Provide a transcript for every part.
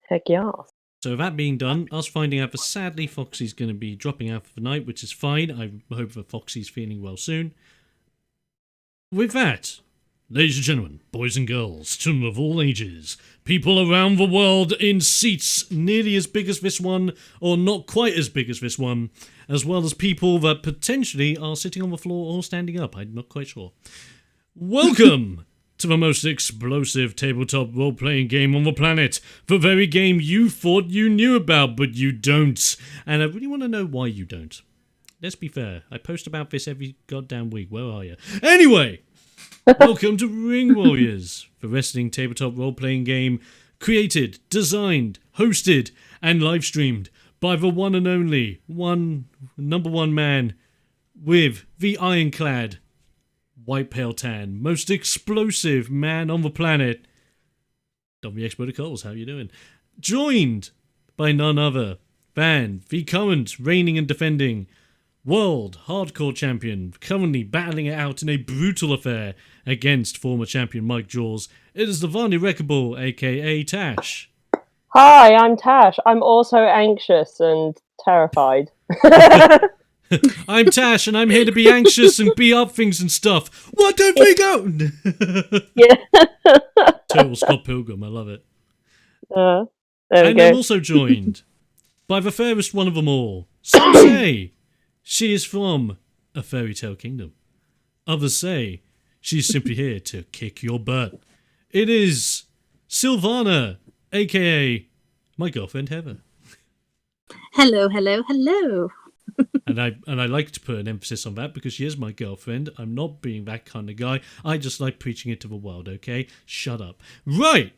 Heck yeah. So that being done, us finding out that sadly Foxy's going to be dropping out for the night, which is fine. I hope that Foxy's feeling well soon. With that, ladies and gentlemen, boys and girls, children of all ages, people around the world in seats nearly as big as this one, or not quite as big as this one, as well as people that potentially are sitting on the floor or standing up. I'm not quite sure. Welcome to the most explosive tabletop role-playing game on the planet. The very game you thought you knew about, but you don't. And I really want to know why you don't. Let's be fair. I post about this every goddamn week. Where are you? Anyway, welcome to Ring Warriors, the wrestling tabletop role-playing game created, designed, hosted, and live-streamed by the one and only number one man with the ironclad white pale tan, most explosive man on the planet, TheXploder Coles. How you doing? Joined by none other than the current reigning and defending world hardcore champion, currently battling it out in a brutal affair against former champion Mike Jaws. It is Lavanya Wreckable, aka Tash. Hi, I'm Tash. I'm also anxious and terrified. I'm Tash, and I'm here to be anxious and be up things and stuff. What don't we go? Yeah. Total Scott Pilgrim, I love it. There we And go. I'm also joined by the fairest one of them all. Some say she is from a fairy tale kingdom. Others say she's simply here to kick your butt. It is Sylvana, aka my girlfriend Heather. Hello, hello, hello. And I like to put an emphasis on that because she is my girlfriend. I'm not being that kind of guy. I just like preaching it to the world, okay? Shut up. Right!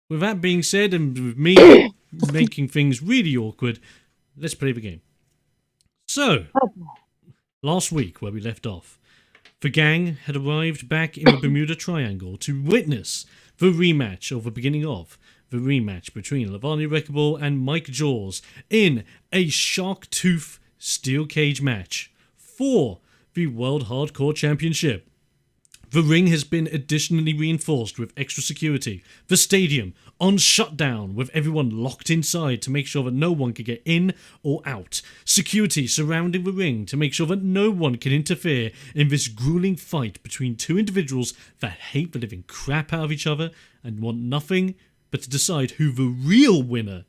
With that being said, and with me making things really awkward, let's play the game. So, last week where we left off, the gang had arrived back in the Bermuda Triangle to witness the rematch, or the beginning of the rematch between Lavanya Wreckable and Mike Jaws in a shark tooth steel cage match for the World Hardcore Championship. The ring has been additionally reinforced with extra security. The stadium on shutdown with everyone locked inside to make sure that no one can get in or out. Security surrounding the ring to make sure that no one can interfere in this grueling fight between two individuals that hate the living crap out of each other and want nothing but to decide who the real winner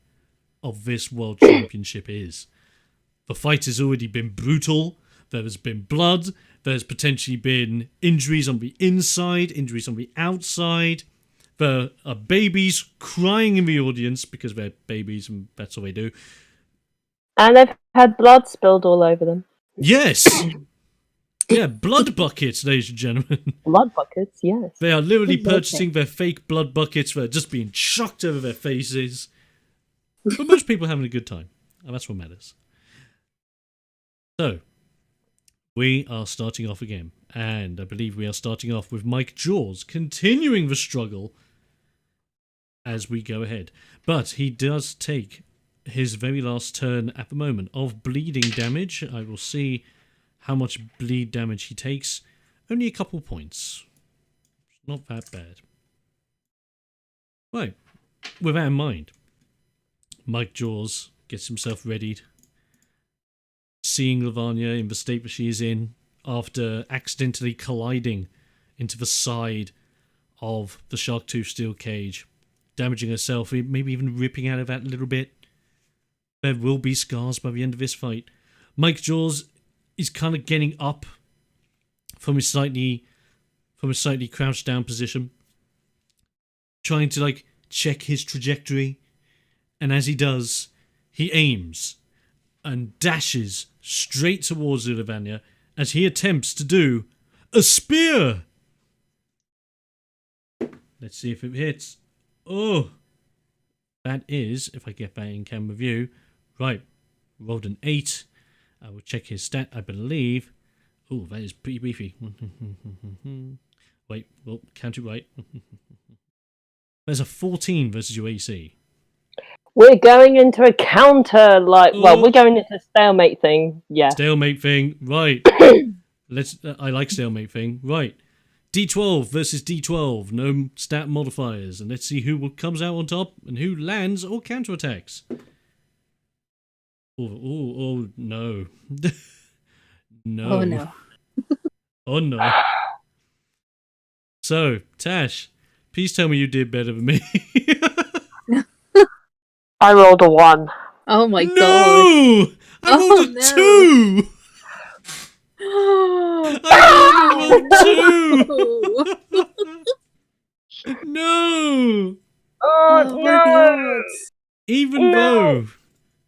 of this World Championship is. The fight has already been brutal. There has been blood. There's potentially been injuries on the inside, injuries on the outside. There are babies crying in the audience because they're babies and that's all they do. And they've had blood spilled all over them. Yes! Yeah, blood buckets, ladies and gentlemen. Blood buckets, yes. They are literally purchasing their fake blood buckets. They're just being chucked over their faces. But most people are having a good time. And that's what matters. So, we are starting off again. And I believe we are starting off with Mike Jaws continuing the struggle as we go ahead. But he does take his very last turn at the moment of bleeding damage. I will see how much bleed damage he takes. Only a couple points. Not that bad. Right. With that in mind, Mike Jaws gets himself readied. Seeing Lavanya in the state that she is in after accidentally colliding into the side of the shark tooth steel cage, damaging herself, maybe even ripping out of that a little bit. There will be scars by the end of this fight. Mike Jaws is kind of getting up from his slightly crouched down position, trying to check his trajectory, and as he does, he aims and dashes straight towards Lavanya as he attempts to do a spear. Let's see if it hits. Oh, that is, if I get that in camera view, right, rolled an 8. I will check his stat, I believe. Oh, that is pretty beefy. Wait, well, count it right. There's a 14 versus your AC. We're going into a counter, we're going into a stalemate thing, yeah. Stalemate thing, right. I like stalemate thing, right. D12 versus D12. No stat modifiers. And let's see who comes out on top and who lands or counterattacks. Oh, no. No. Oh no. Oh, no. So, Tash, please tell me you did better than me. I rolled a 1. Oh my god. No! I rolled a 2! I rolled a 2! No! Oh, my god. Even No. though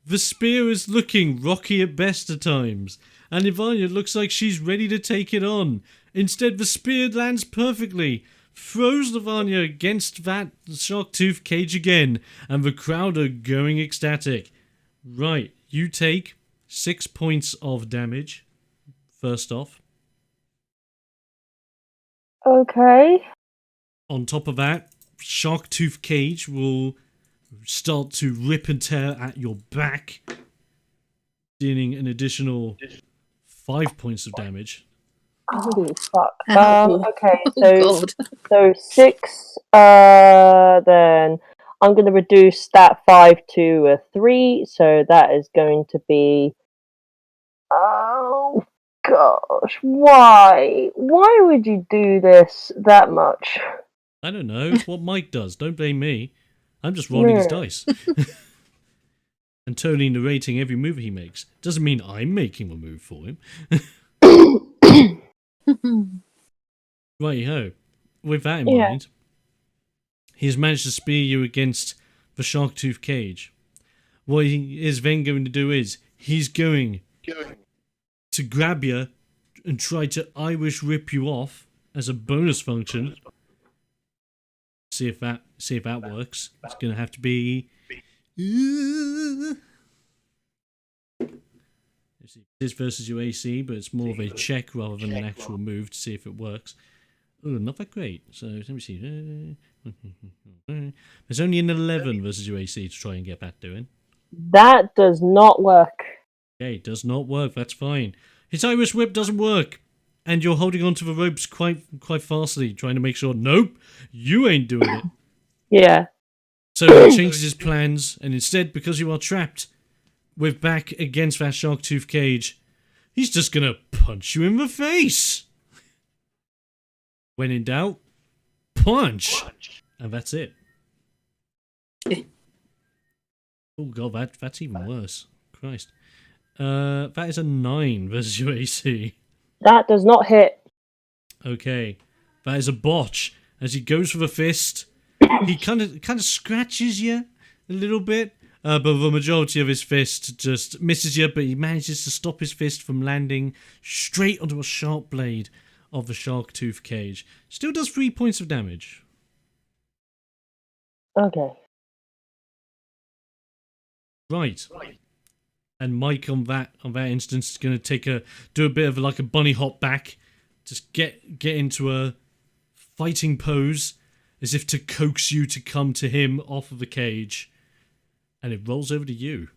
the spear is looking rocky at best at times, and Lavanya looks like she's ready to take it on, instead the spear lands perfectly, throws Lavanya against that shark-tooth cage again, and the crowd are going ecstatic. Right, you take 6 points of damage, first off. Okay. On top of that, shark-tooth cage will start to rip and tear at your back, dealing an additional 5 points of damage. Oh, fuck. Ow. Okay, Oh god. so 6, then I'm going to reduce that 5 to a 3, so that is going to be... Oh, gosh, why? Why would you do this that much? I don't know, it's what Mike does, don't blame me. I'm just rolling his dice. And totally narrating every move he makes. Doesn't mean I'm making a move for him. Righty-ho. With that in mind, he's managed to spear you against the shark-tooth cage. What he is then going to do is, he's going to grab you and try to Irish whip you off as a bonus function. See if that works. It's going to have to be... This versus your AC, but it's more of a check rather than an actual move to see if it works. Oh, not that great. So let me see. There's only an 11 versus your AC to try and get that doing. That does not work. Okay, does not work. That's fine. His Irish whip doesn't work, and you're holding onto the ropes quite fastly, trying to make sure. Nope, you ain't doing it. Yeah. So he changes his plans, and instead, because you are trapped with back against that shark tooth cage, he's just gonna punch you in the face. When in doubt, punch, and that's it. Oh god, that's even worse. Christ. That is a 9 versus your AC. That does not hit. Okay, that is a botch. As he goes for the fist, he kind of scratches you a little bit, but the majority of his fist just misses you. But he manages to stop his fist from landing straight onto a sharp blade of the shark tooth cage. Still does 3 points of damage. Okay. Right. And Mike on that instance is going to do a bit of like a bunny hop back, just get into a fighting pose, as if to coax you to come to him off of the cage, and it rolls over to you.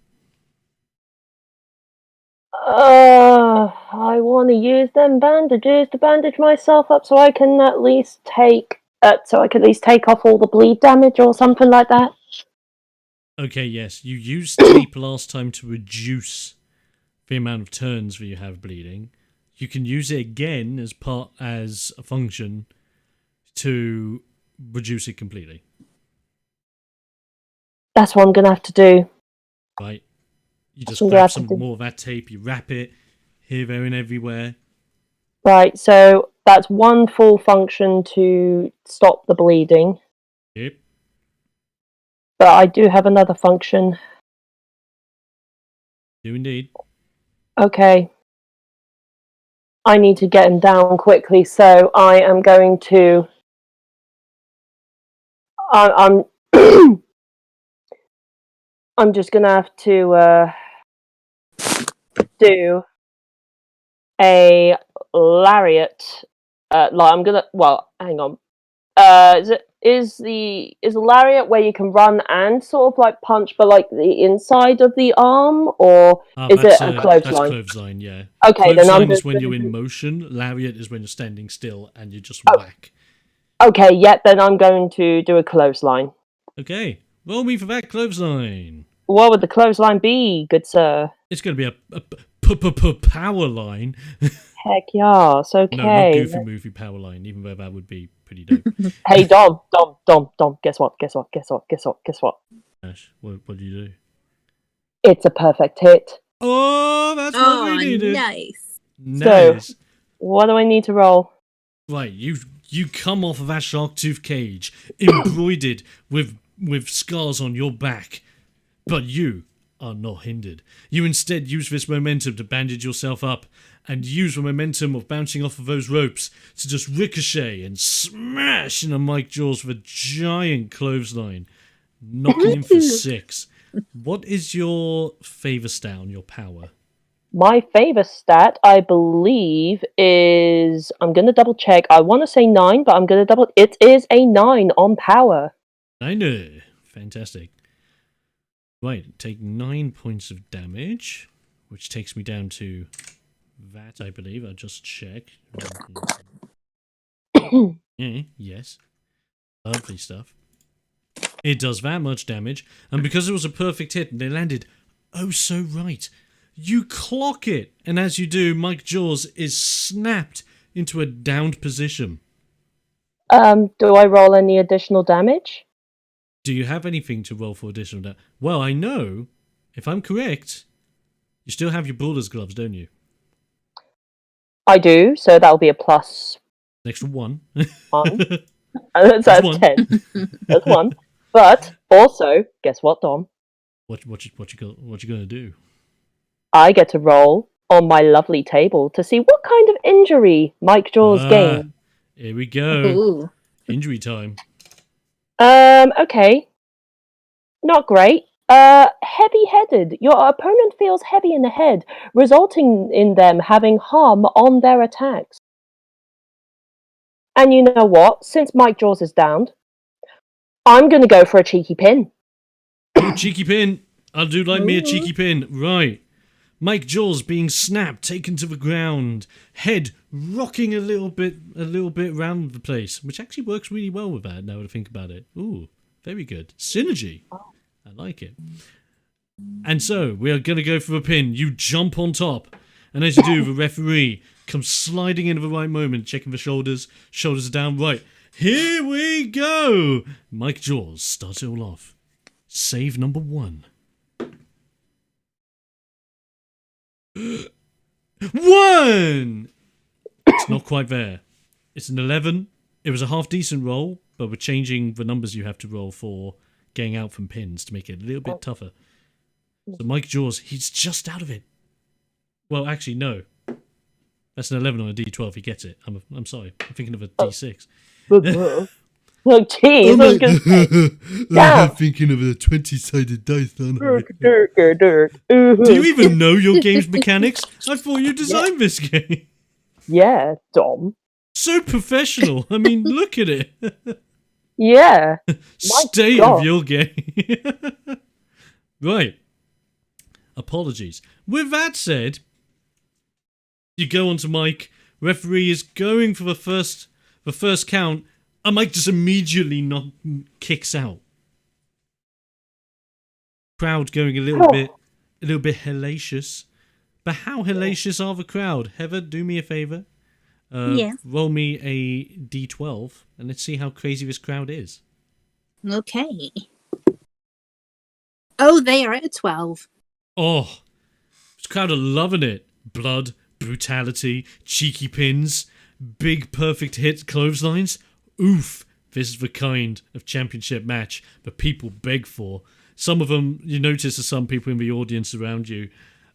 I want to use them bandages to bandage myself up, so I can at least take off all the bleed damage or something like that. Okay, yes, you used tape last time to reduce the amount of turns that you have bleeding. You can use it again as a function to reduce it completely. That's what I'm gonna have to do. Right. You just grab some more of that tape, you wrap it here, there, and everywhere. Right, so that's one full function to stop the bleeding. Yep. But I do have another function. Do indeed. Okay. I need to get him down quickly, so I am going to... I'm I'm just gonna have to do a lariat. Hang on. is the lariat where you can run and sort of like punch, but like the inside of the arm, or is it a That's clothesline? clothesline, yeah. Okay, then I'm Clothesline is just when gonna you're in do. motion. Lariat is when you're standing still and you just Oh, whack. okay, yeah, then I'm going to do a clothesline. Okay, roll me for that clothesline. What would the clothesline be, good sir? It's going to be a power line. Heck yes, No, not okay. Goofy Movie power line, even though that would be pretty dope. Hey, Dom, guess what? Guess what? Ash, what do you do? It's a perfect hit. Oh, that's what we Oh, needed. nice. Nice. So, what do I need to roll? Right, you come off of that shark tooth cage, embroidered with scars on your back, but you are not hindered. You instead use this momentum to bandage yourself up, and use the momentum of bouncing off of those ropes to just ricochet and smash into Mike Jaws with a giant clothesline, knocking him for 6. What is your favor stat on your power? My favor stat, I believe, is. I'm gonna double check. I want to say 9, but I'm gonna double. It is a 9 on power. I know. Fantastic. Right, take 9 points of damage, which takes me down to that, I believe. I'll just check. Yes. Lovely stuff. It does that much damage, and because it was a perfect hit and they landed oh so right, you clock it, and as you do, Mike Jaws is snapped into a downed position. Do I roll any additional damage? Do you have anything to roll for additional damage? Well, I know, if I'm correct, you still have your brawler's gloves, don't you? I do, so that'll be a plus An extra 1. 1. That's That's 1. 10. That's 1. But also, guess what, Dom? What you gonna do? I get to roll on my lovely table to see what kind of injury Mike Jaws gained. Here we go. Ooh. Injury time. Okay. Not great. Heavy-headed. Your opponent feels heavy in the head, resulting in them having harm on their attacks. And you know what? Since Mike Jaws is downed, I'm gonna go for a cheeky pin. Oh, cheeky pin. I do like me a cheeky pin. Right. Mike Jaws being snapped, taken to the ground, head rocking a little bit around the place, which actually works really well with that now that I think about it. Ooh, very good. Synergy. I like it. And so, we are going to go for a pin. You jump on top, and as you do, the referee comes sliding in at the right moment, checking the shoulders. Shoulders are down. Right. Here we go. Mike Jaws starts it all off. Save number 1. 1! It's not quite there. It's an 11. It was a half decent roll, but we're changing the numbers you have to roll for getting out from pins to make it a little bit tougher. So Mike Jaws, he's just out of it. Well, actually, no. That's an 11 on a D12. He gets it. I'm sorry. I'm thinking of a D6. Oh, jeez, I was gonna say. I'm thinking of a 20-sided dice, aren't I? Do you even know your game's mechanics? I thought you designed this game. Yeah, Dom. So professional. I mean, look at it. Yeah. State God. of your game. Right. Apologies. With that said, you go on to Mike. Referee is going for the first count, and Mike just immediately kicks out. Crowd going a little bit hellacious. But how hellacious are the crowd? Heather, do me a favor. Yeah. Roll me a D12, and let's see how crazy this crowd is. Okay. Oh, they are at a 12. Oh, this crowd are loving it. Blood, brutality, cheeky pins, big perfect hit clotheslines. Oof, this is the kind of championship match that people beg for. Some of them, you notice, are some people in the audience around you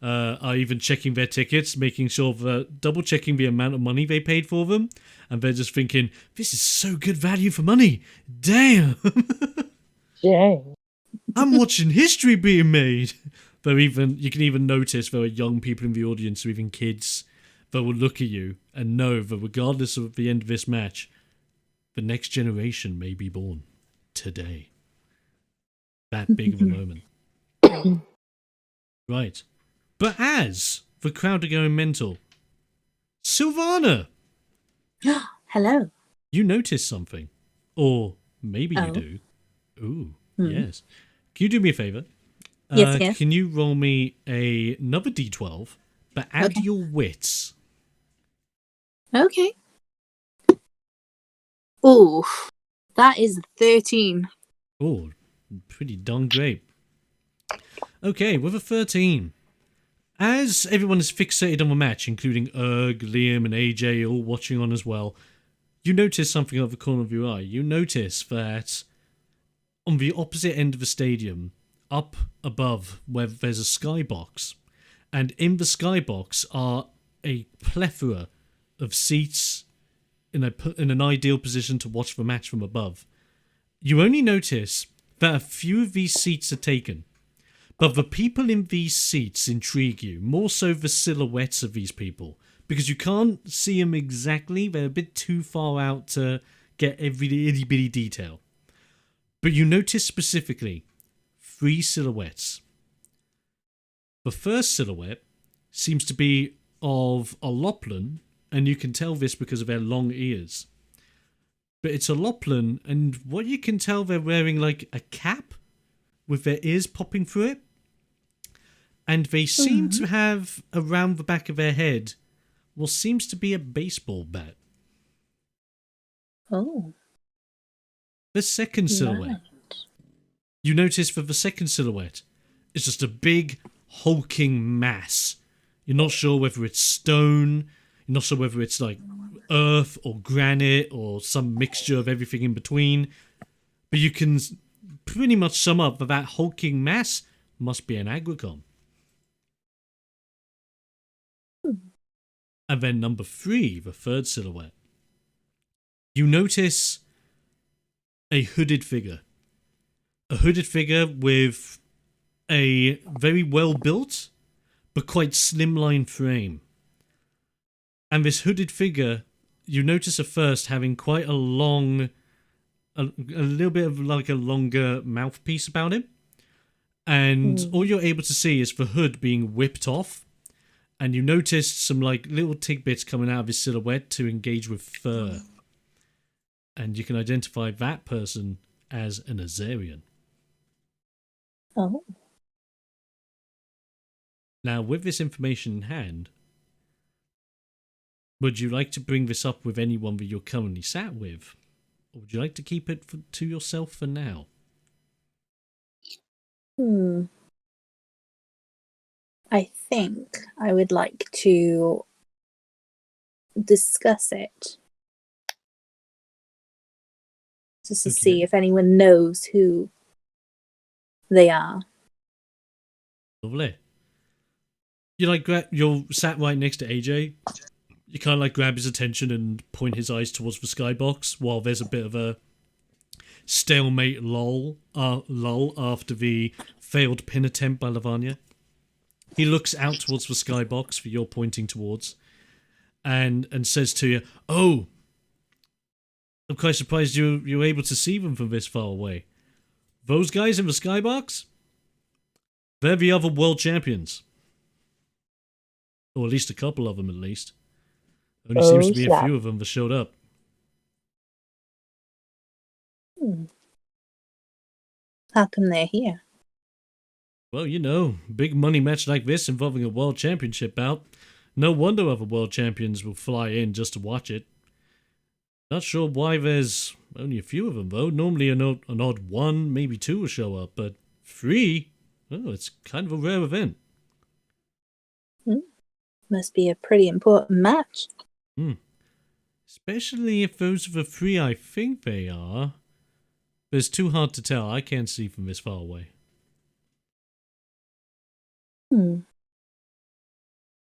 are even checking their tickets, making sure double checking the amount of money they paid for them, and they're just thinking, this is so good value for money. Damn. Dang. I'm watching history being made. You can even notice there are young people in the audience, or even kids, that will look at you and know that regardless of the end of this match, the next generation may be born today. That big of a moment. Right. But as the crowd are going mental, Sylvana, Hello. you notice something. Or maybe you Oh. do. Ooh, Hmm. yes. Can you do me a favour? Yes, yes. Can you roll me another d12, but add Okay. your wits? Okay. Ooh, that is 13. Oh, pretty darn great. Okay, with a 13. As everyone is fixated on the match, including Erg, Liam, and AJ all watching on as well, you notice something out of the corner of your eye. You notice that on the opposite end of the stadium, up above where there's a skybox, and in the skybox are a plethora of seats in an ideal position to watch the match from above. You only notice that a few of these seats are taken, but the people in these seats intrigue you, more so the silhouettes of these people, because you can't see them exactly. They're a bit too far out to get every itty bitty detail. But you notice specifically 3 silhouettes. The first silhouette seems to be of a Loplan, and you can tell this because of their long ears. But it's a Loplan, and what you can tell, they're wearing like a cap with their ears popping through it. And they seem to have around the back of their head what seems to be a baseball bat. Oh, The second silhouette. right. You notice that the second silhouette is just a big hulking mass. You're not sure whether it's stone, you're not sure whether it's like earth or granite or some mixture of everything in between. But you can pretty much sum up that hulking mass must be an agricom. And then number 3, the third silhouette. You notice a hooded figure. A hooded figure with a very well built but quite slimline frame. And this hooded figure, you notice at first having quite a long, a little bit of like a longer mouthpiece about him. And all you're able to see is the hood being whipped off. And you noticed some like little tidbits coming out of his silhouette to engage with fur. And you can identify that person as an Azarian. Oh. Now, with this information in hand, would you like to bring this up with anyone that you're currently sat with? Or would you like to keep it to yourself for now? I think I would like to discuss it. Just to see if anyone knows who they are. Lovely. You like you're sat right next to AJ. You kind of like grab his attention and point his eyes towards the skybox while there's a bit of a stalemate lull after the failed pin attempt by Lavanya. He looks out towards the skybox that you're pointing towards and says to you, "Oh, I'm quite surprised you were able to see them from this far away. Those guys in the skybox? They're the other world champions. Or at least a couple of them, at least. Only seems to be a few of them that showed up." How come they're here? Well, you know, big money match like this involving a world championship bout. No wonder other world champions will fly in just to watch it. Not sure why there's only a few of them, though. Normally an odd 1, maybe 2 will show up, but 3? Oh, it's kind of a rare event. Must be a pretty important match. Especially if those are the 3 I think they are. But it's too hard to tell. I can't see from this far away.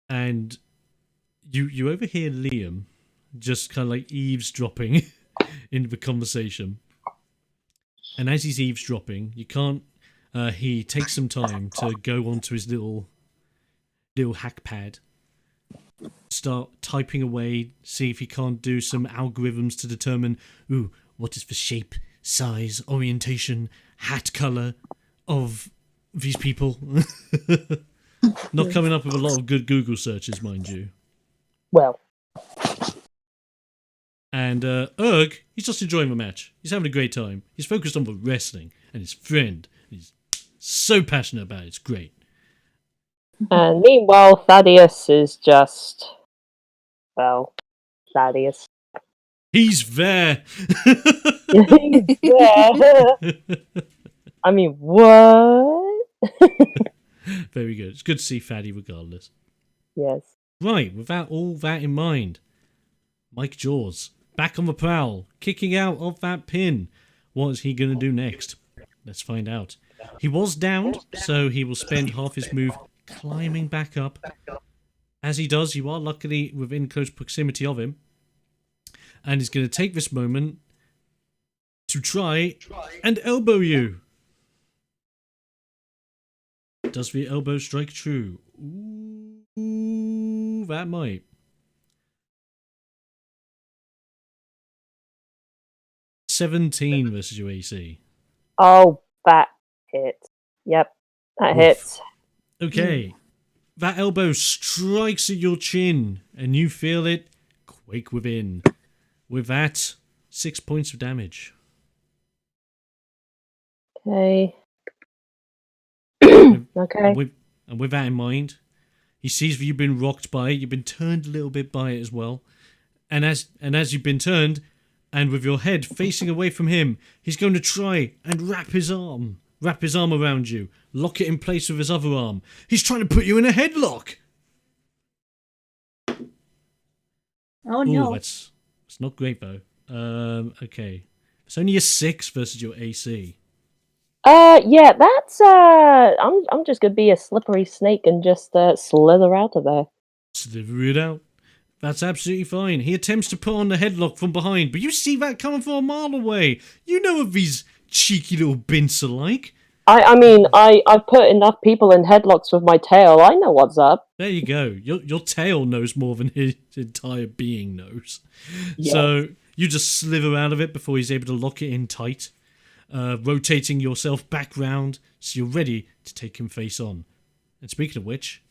And you overhear Liam just kind of like eavesdropping into the conversation. And as he's eavesdropping, you can't. He takes some time to go onto his little hack pad, start typing away, see if he can't do some algorithms to determine, what is the shape, size, orientation, hat colour of these people. Not coming up with a lot of good Google searches, mind you. Well, And Erg, he's just enjoying the match. He's having a great time. He's focused on the wrestling and his friend. He's so passionate about it. It's great. and meanwhile, Thaddeus is just, well, Thaddeus. He's there. Yeah. I mean, what? Very good. It's good to see Faddy regardless. Yes. Right, without all that in mind, Mike Jaws, back on the prowl, kicking out of that pin. What is he going to do next? Let's find out. He was downed, so he will spend half his move climbing back up. As he does, you are luckily within close proximity of him. And he's going to take this moment to try and elbow you. Does the elbow strike true? Ooh, that might. 17 versus your AC. Oh, that hit. Yep, that hits. Okay. That elbow strikes at your chin, and you feel it quake within. With that, 6 points of damage. Okay. Okay. And with that in mind, he sees that you've been rocked by it, you've been turned a little bit by it as well. And as you've been turned, and with your head facing away from him, he's going to try and wrap his arm around you, lock it in place with his other arm. He's trying to put you in a headlock. Oh no. Ooh, it's not great though. Okay. It's only a 6 versus your AC. Yeah, that's I'm just gonna be a slippery snake and just slither out of there. Slither it out. That's absolutely fine. He attempts to put on the headlock from behind, but you see that coming from a mile away. You know what these cheeky little bints are like. I mean, I've put enough people in headlocks with my tail. I know what's up. There you go. Your tail knows more than his entire being knows. Yes. So you just slither out of it before he's able to lock it in tight, rotating yourself back round so you're ready to take him face on. And speaking of which,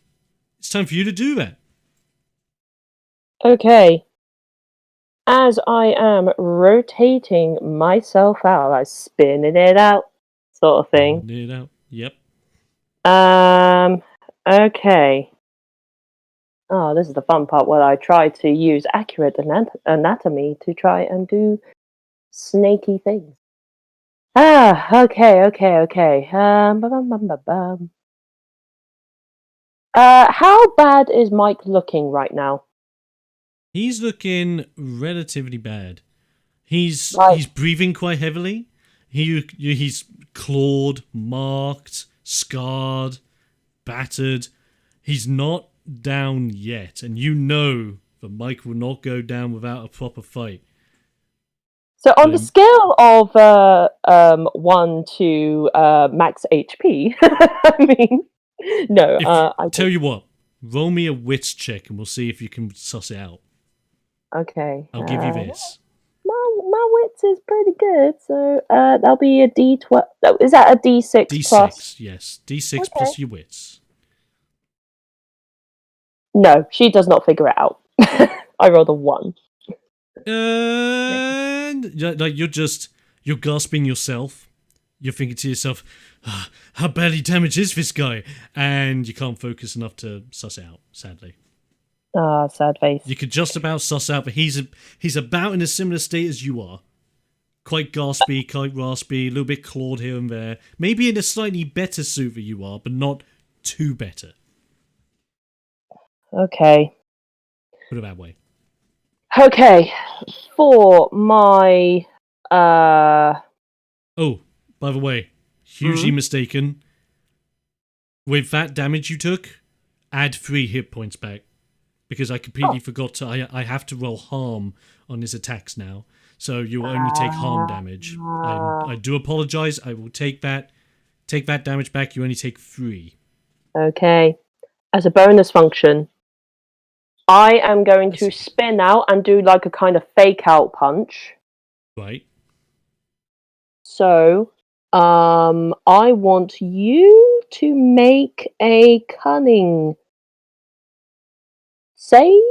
it's time for you to do that. Okay. As I am rotating myself out, like spinning it out, sort of thing. Spinning it out. Yep. Okay. Oh, this is the fun part where I try to use accurate anatomy to try and do snaky things. Okay. How bad is Mike looking right now? He's looking relatively bad. He's breathing quite heavily. He's clawed, marked, scarred, battered. He's not down yet, and you know that Mike will not go down without a proper fight. So on the scale of 1 to max HP, I mean, no. I tell you what, roll me a wits check, and we'll see if you can suss it out. Okay. I'll give you this. My wits is pretty good, so that'll be a D12. Is that a D6 D6, plus? yes. D6 plus your wits. No, she does not figure it out. I rolled a 1. And you're gasping yourself. You're thinking to yourself, how badly damaged is this guy? And you can't focus enough to suss it out, sadly. Ah, sad face. You could just about suss out, but he's about in a similar state as you are. Quite gaspy, quite raspy, a little bit clawed here and there. Maybe in a slightly better suit than you are, but not too better. Okay. Put it that way. Okay. For my Oh, by the way, hugely mistaken. With that damage you took, add 3 hit points back. Because I completely forgot to... I have to roll harm on his attacks now. So you will only take harm damage. I do apologise. I will take that damage back. You only take 3. Okay. As a bonus function, I am going to spin out and do like a kind of fake out punch. Right. So, I want you to make a cunning save.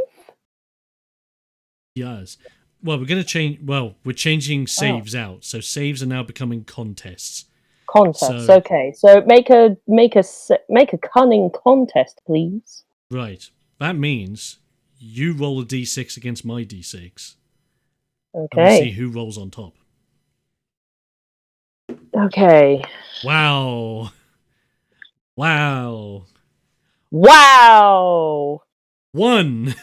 Yes. Well, we're going to change. Well, we're changing saves out. So saves are now becoming contests. Contest. So Okay. So make a cunning contest, please. right. That means you roll a d6 against my d6, and we'll see Okay. who rolls on top. Okay. Wow. Wow. Wow. 1.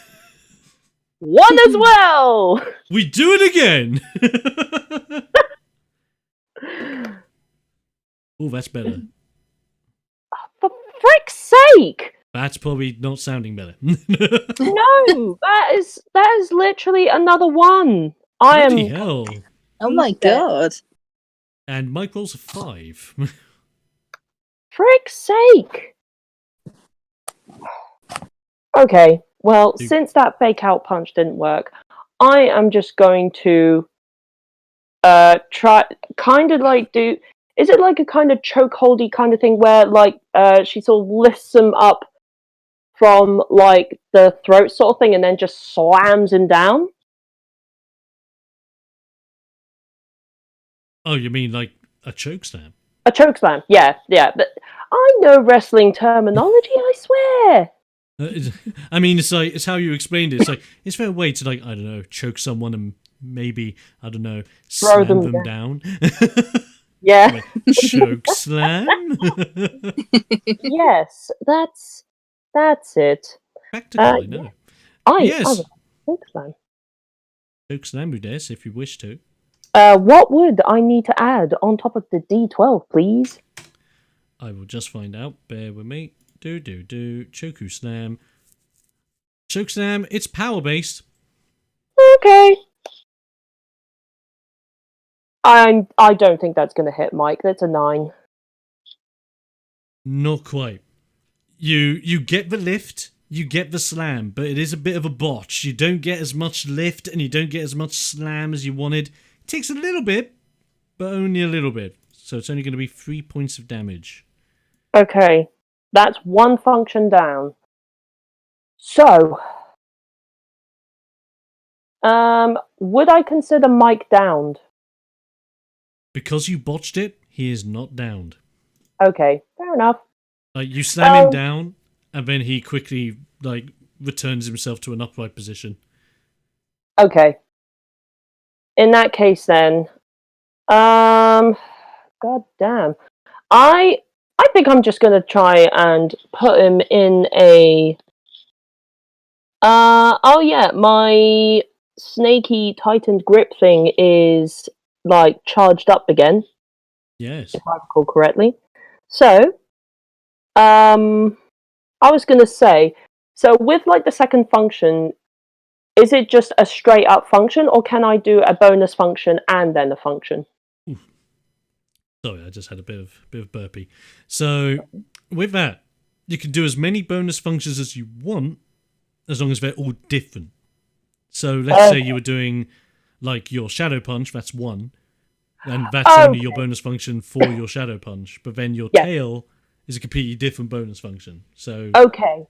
One as well. We do it again. Oh, that's better. For frick's sake! That's probably not sounding better. No, that is literally another one. I Bloody am hell. Oh my god. And Mike rolls a 5. frick's sake. Okay, well, since that fake out punch didn't work, I am just going to try kind of like do is it like a kind of chokeholdy kind of thing where like she sort of lifts him up from like the throat sort of thing and then just slams him down? Oh, you mean like a chokeslam? A chokeslam, yeah. But I know wrestling terminology, I swear. I mean, it's how you explained it. It's a way to, like, I don't know, choke someone and maybe, I don't know, Throw slam them them down. Yeah. Like, choke slam. Yes, that's it. Practical, I Yeah, know. But I yes, would chokeslam. choke slam, Udes, if you wish to. What would I need to add on top of the D12, please? I will just find out. Bear with me. Choku slam. Choke slam. It's power based. Okay. I don't think that's gonna hit, Mike. That's a 9. Not quite. You get the lift, you get the slam, but it is a bit of a botch. You don't get as much lift and you don't get as much slam as you wanted. It takes a little bit, but only a little bit. So it's only going to be 3 points of damage. Okay. That's one function down. So, would I consider Mike downed? Because you botched it, he is not downed. Okay, fair enough. Like, you slam him down, and then he quickly, like, returns himself to an upright position. Okay. In that case, then, god damn, I think I'm just gonna try and put him in a. Oh yeah, my snaky tightened grip thing is like charged up again, Yes. if I recall correctly. So, I was gonna say, so with like the second function, is it just a straight up function, or can I do a bonus function and then a function? Oof. Sorry, I just had a bit of burpee. So, with that, you can do as many bonus functions as you want, as long as they're all different. So, let's say you were doing, like, your shadow punch, that's 1, and that's only your bonus function for your shadow punch. But then your tail is a completely different bonus function. So, Okay.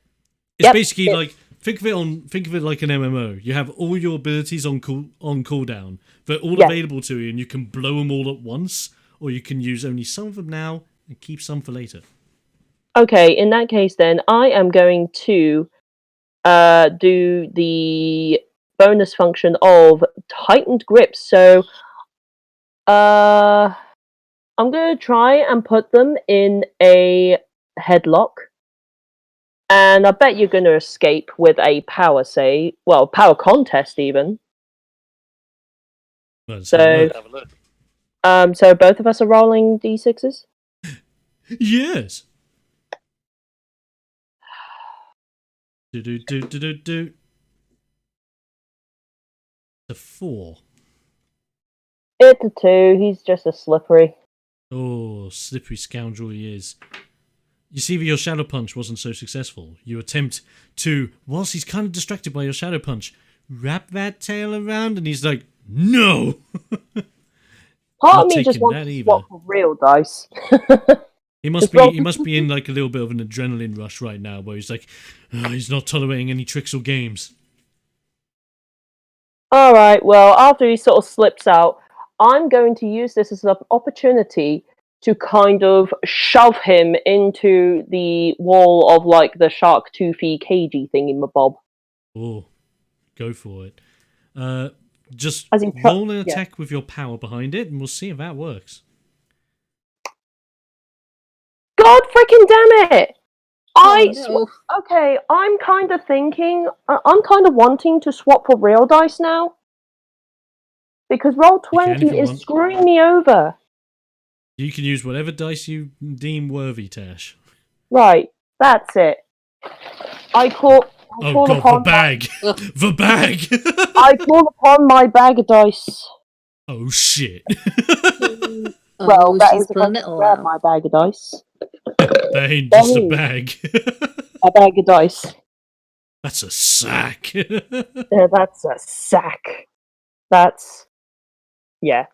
it's basically like, think of it like an MMO. You have all your abilities on cooldown. They're all available to you, and you can blow them all at once, or you can use only some of them now and keep some for later. Okay, in that case, then I am going to do the bonus function of tightened grip. So, I'm gonna try and put them in a headlock, and I bet you're gonna escape with a power save. Well, power contest even. Let's So, have a look. so both of us are rolling d6s. Yes. Do. The 4. It's a 2. He's just a slippery. Oh, slippery scoundrel he is. You see that your shadow punch wasn't so successful. You attempt to, whilst he's kind of distracted by your shadow punch, wrap that tail around, and he's like, "No!" Part Not of me just taking wants that to either. swap for real dice. He must be in like a little bit of an adrenaline rush right now, where he's like, he's not tolerating any tricks or games. Alright, well, after he sort of slips out, I'm going to use this as an opportunity to kind of shove him into the wall of, like, the shark toothy cagey thingamabob. Oh, go for it. Just As he roll an attack with your power behind it, and we'll see if that works. God freaking damn it! no. Okay, I'm kind of thinking, I'm kind of wanting to swap for real dice now. Because roll You can 20 if you is want. screwing me over. You can use whatever dice you deem worthy, Tash. Right, that's it. I call Oh god, the upon bag! The bag! I call upon my bag of dice. Oh shit. Well, that she's is if I pulling can it all grab out. my bag of dice. That ain't just a bag. A bag of dice. That's a sack. That's a sack. That's... yeah.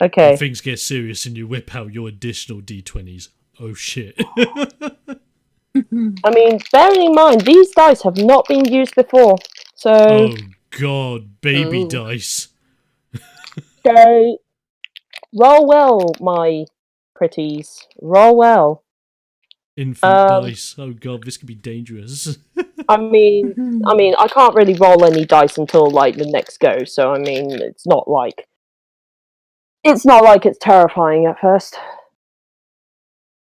Okay. When things get serious and you whip out your additional d20s. Oh shit. I mean, bearing in mind, these dice have not been used before. So... Oh god, baby Oh. dice. So... roll well, my pretties. Roll well. Infant dice. Oh god, this could be dangerous. I mean, I can't really roll any dice until like the next go. So I mean, it's not like it's terrifying at first.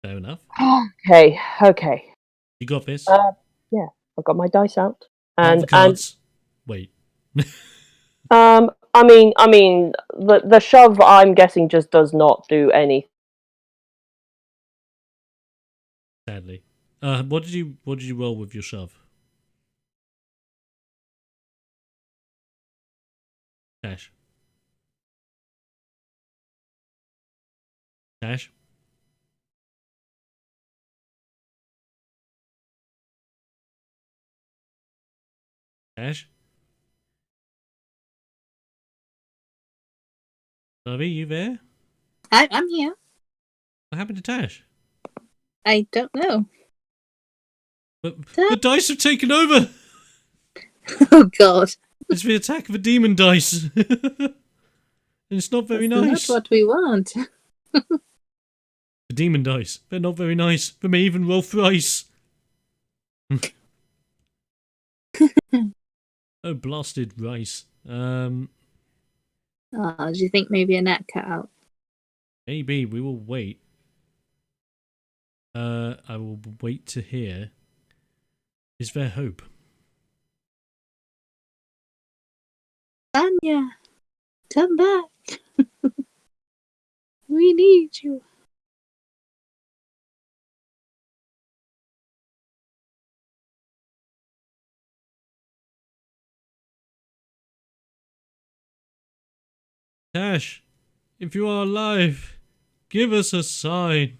Fair enough. Okay. You got this. Yeah, I've got my dice out, Out the cards. Wait. I mean, the shove, I'm guessing, just does not do any. Sadly. What did you roll with your shove? Tash. Tash? Tash? Lovey, you there? I'm here. What happened to Tash? I don't know. But the dice have taken over! Oh god. It's the attack of a demon dice. And it's not very That's nice. not what we want. The demon dice. They're not very nice. They may even roll thrice. Oh, blasted rice. Oh, do you think maybe a net cut out? Maybe. We will wait. I will wait to hear. Is there hope? Anya, come back. We need you. Tash, if you are alive, give us a sign.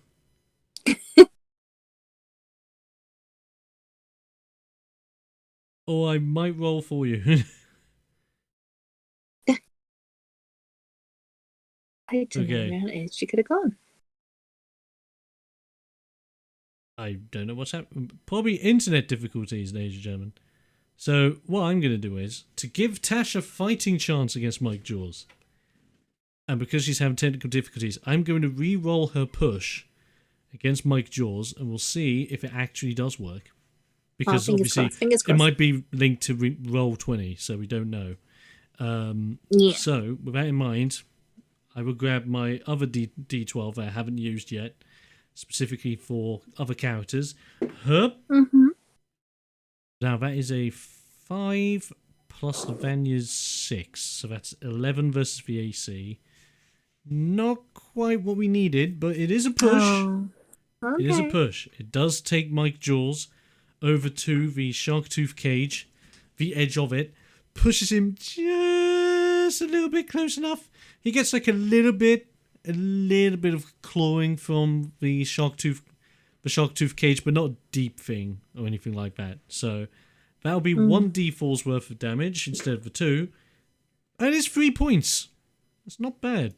Or I might roll for you. I don't know where it is. She could have gone. I don't know what's happening. Probably internet difficulties, ladies and gentlemen. So what I'm going to do is, to give Tash a fighting chance against Mike Jaws, and because she's having technical difficulties, I'm going to re-roll her push against Mike Jaws, and we'll see if it actually does work. Because obviously fingers crossed. it might be linked to roll 20, so we don't know. Yeah. So with that in mind, I will grab my other D12 that I haven't used yet, specifically for other characters. Mm-hmm. Now that is a 5 plus Lavanya's 6, so that's 11 versus the AC. Not quite what we needed, but it is a push. Oh, okay. It is a push. It does take Mike Jaws over to the shark tooth cage, the edge of it, pushes him just a little bit close enough. He gets like a little bit of clawing from the shark tooth the shark tooth cage, but not a deep thing or anything like that. So that'll be 1d4's worth of damage instead of the 2. And it's 3 points. That's not bad.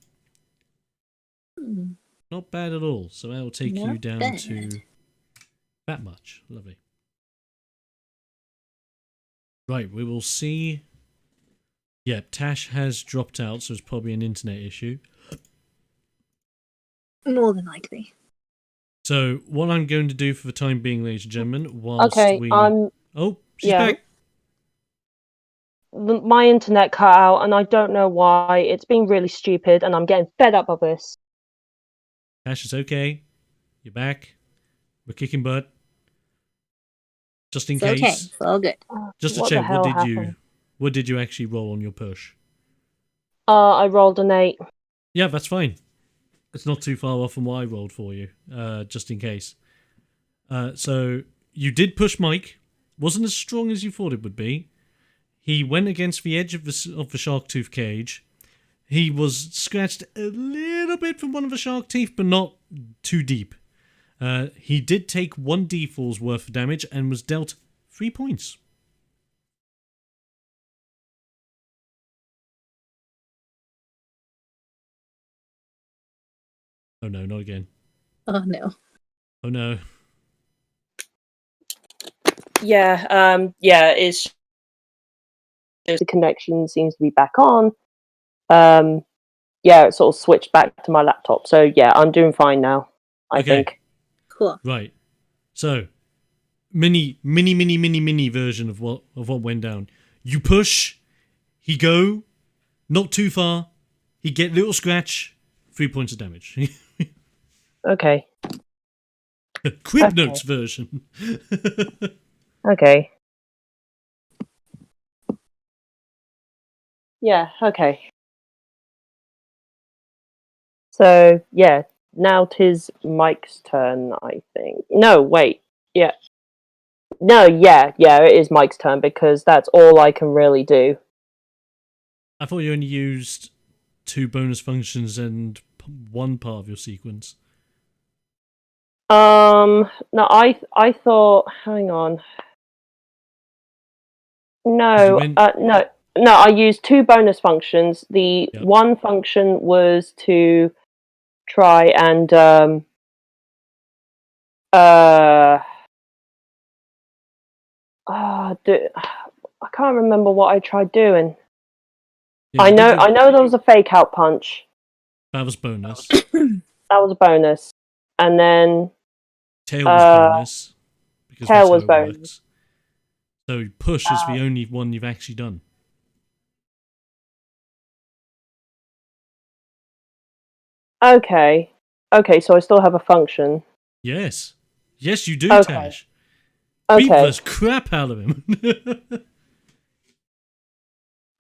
Not bad at all. So that'll take you down to that much. Lovely. Right, we will see. Yep, Tash has dropped out, so it's probably an internet issue. More than likely. So what I'm going to do for the time being, ladies and gentlemen, whilst we... Oh, she's back. My internet cut out, and I don't know why. It's been really stupid, and I'm getting fed up of this. Tash, it's okay. You're back. We're kicking butt. Just in case. Okay, it's all good. Just to check, what did you actually roll on your push? I rolled an 8. Yeah, that's fine. It's not too far off from what I rolled for you, just in case. So you did push Mike. Wasn't as strong as you thought it would be. He went against the edge of the shark tooth cage. He was scratched a little bit from one of the shark teeth, but not too deep. He did take 1d4's worth of damage and was dealt 3 points. Oh no, not again. Oh no. Oh no. Yeah, it's the connection seems to be back on. It sort of switched back to my laptop. So yeah, I'm doing fine now, I think. Cool. Right. So, mini version of what went down. You push, he go, not too far, he get little scratch, 3 points of damage. Okay. Crib Notes version. Okay. Yeah, okay. So, yeah, now 'tis Mike's turn, I think. No, wait. Yeah. No, yeah, it is Mike's turn because that's all I can really do. I thought you only used 2 bonus functions and one part of your sequence. No, I thought, hang on. No, no, I used 2 bonus functions. The one function was to try and I can't remember what I tried doing. Yeah, I know there was a fake out punch. That was bonus. That was a bonus. And then Tail was bonus. Because tail was bonus. Works. So push is the only one you've actually done. Okay, so I still have a function. Yes, you do, okay. Tash. Okay. Beat the crap out of him.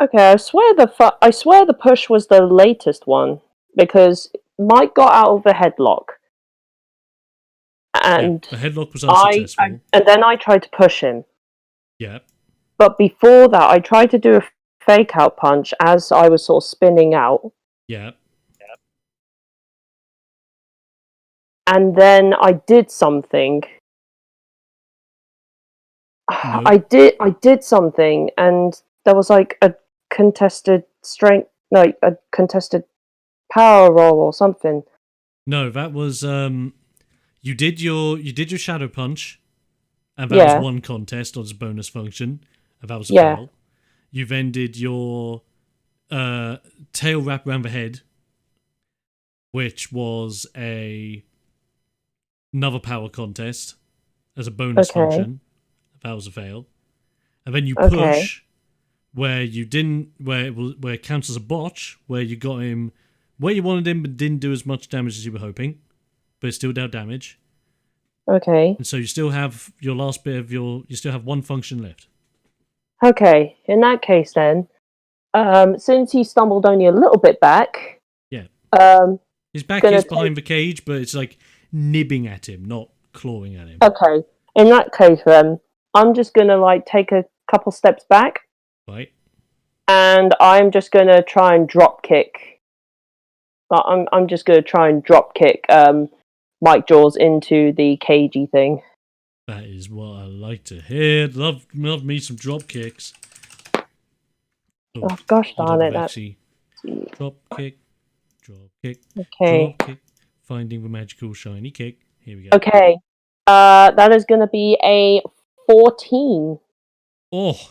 Okay, I swear the push was the latest one because Mike got out of the headlock, and the headlock was unsuccessful. And then I tried to push him. Yeah. But before that, I tried to do a fake out punch as I was sort of spinning out. Yeah. And then I did something. No. I did something, and there was like a contested a contested power roll or something. No, that was you did your shadow punch, and that was one contest on its bonus function, and that was a fail. You then did your tail wrap around the head, which was another power contest as a bonus function. That was a fail. And then you push where you didn't, where it counts as a botch, where you got him where you wanted him, but didn't do as much damage as you were hoping, but it still dealt damage. Okay. And so you still have your last bit of you still have one function left. Okay, in that case then, since he stumbled only a little bit back, his back is behind the cage, but it's like nibbing at him, not clawing at him. Okay, in that case then, I'm just gonna take a couple steps back. Right. And I'm just gonna try and drop kick. I'm just gonna try and drop kick Mike Jaws into the cagey thing. That is what I like to hear. Love me some drop kicks. Oh gosh darn it! Drop kick, Okay. drop kick. Finding the magical shiny kick. Here we go. Okay. That is going to be a 14. Oh,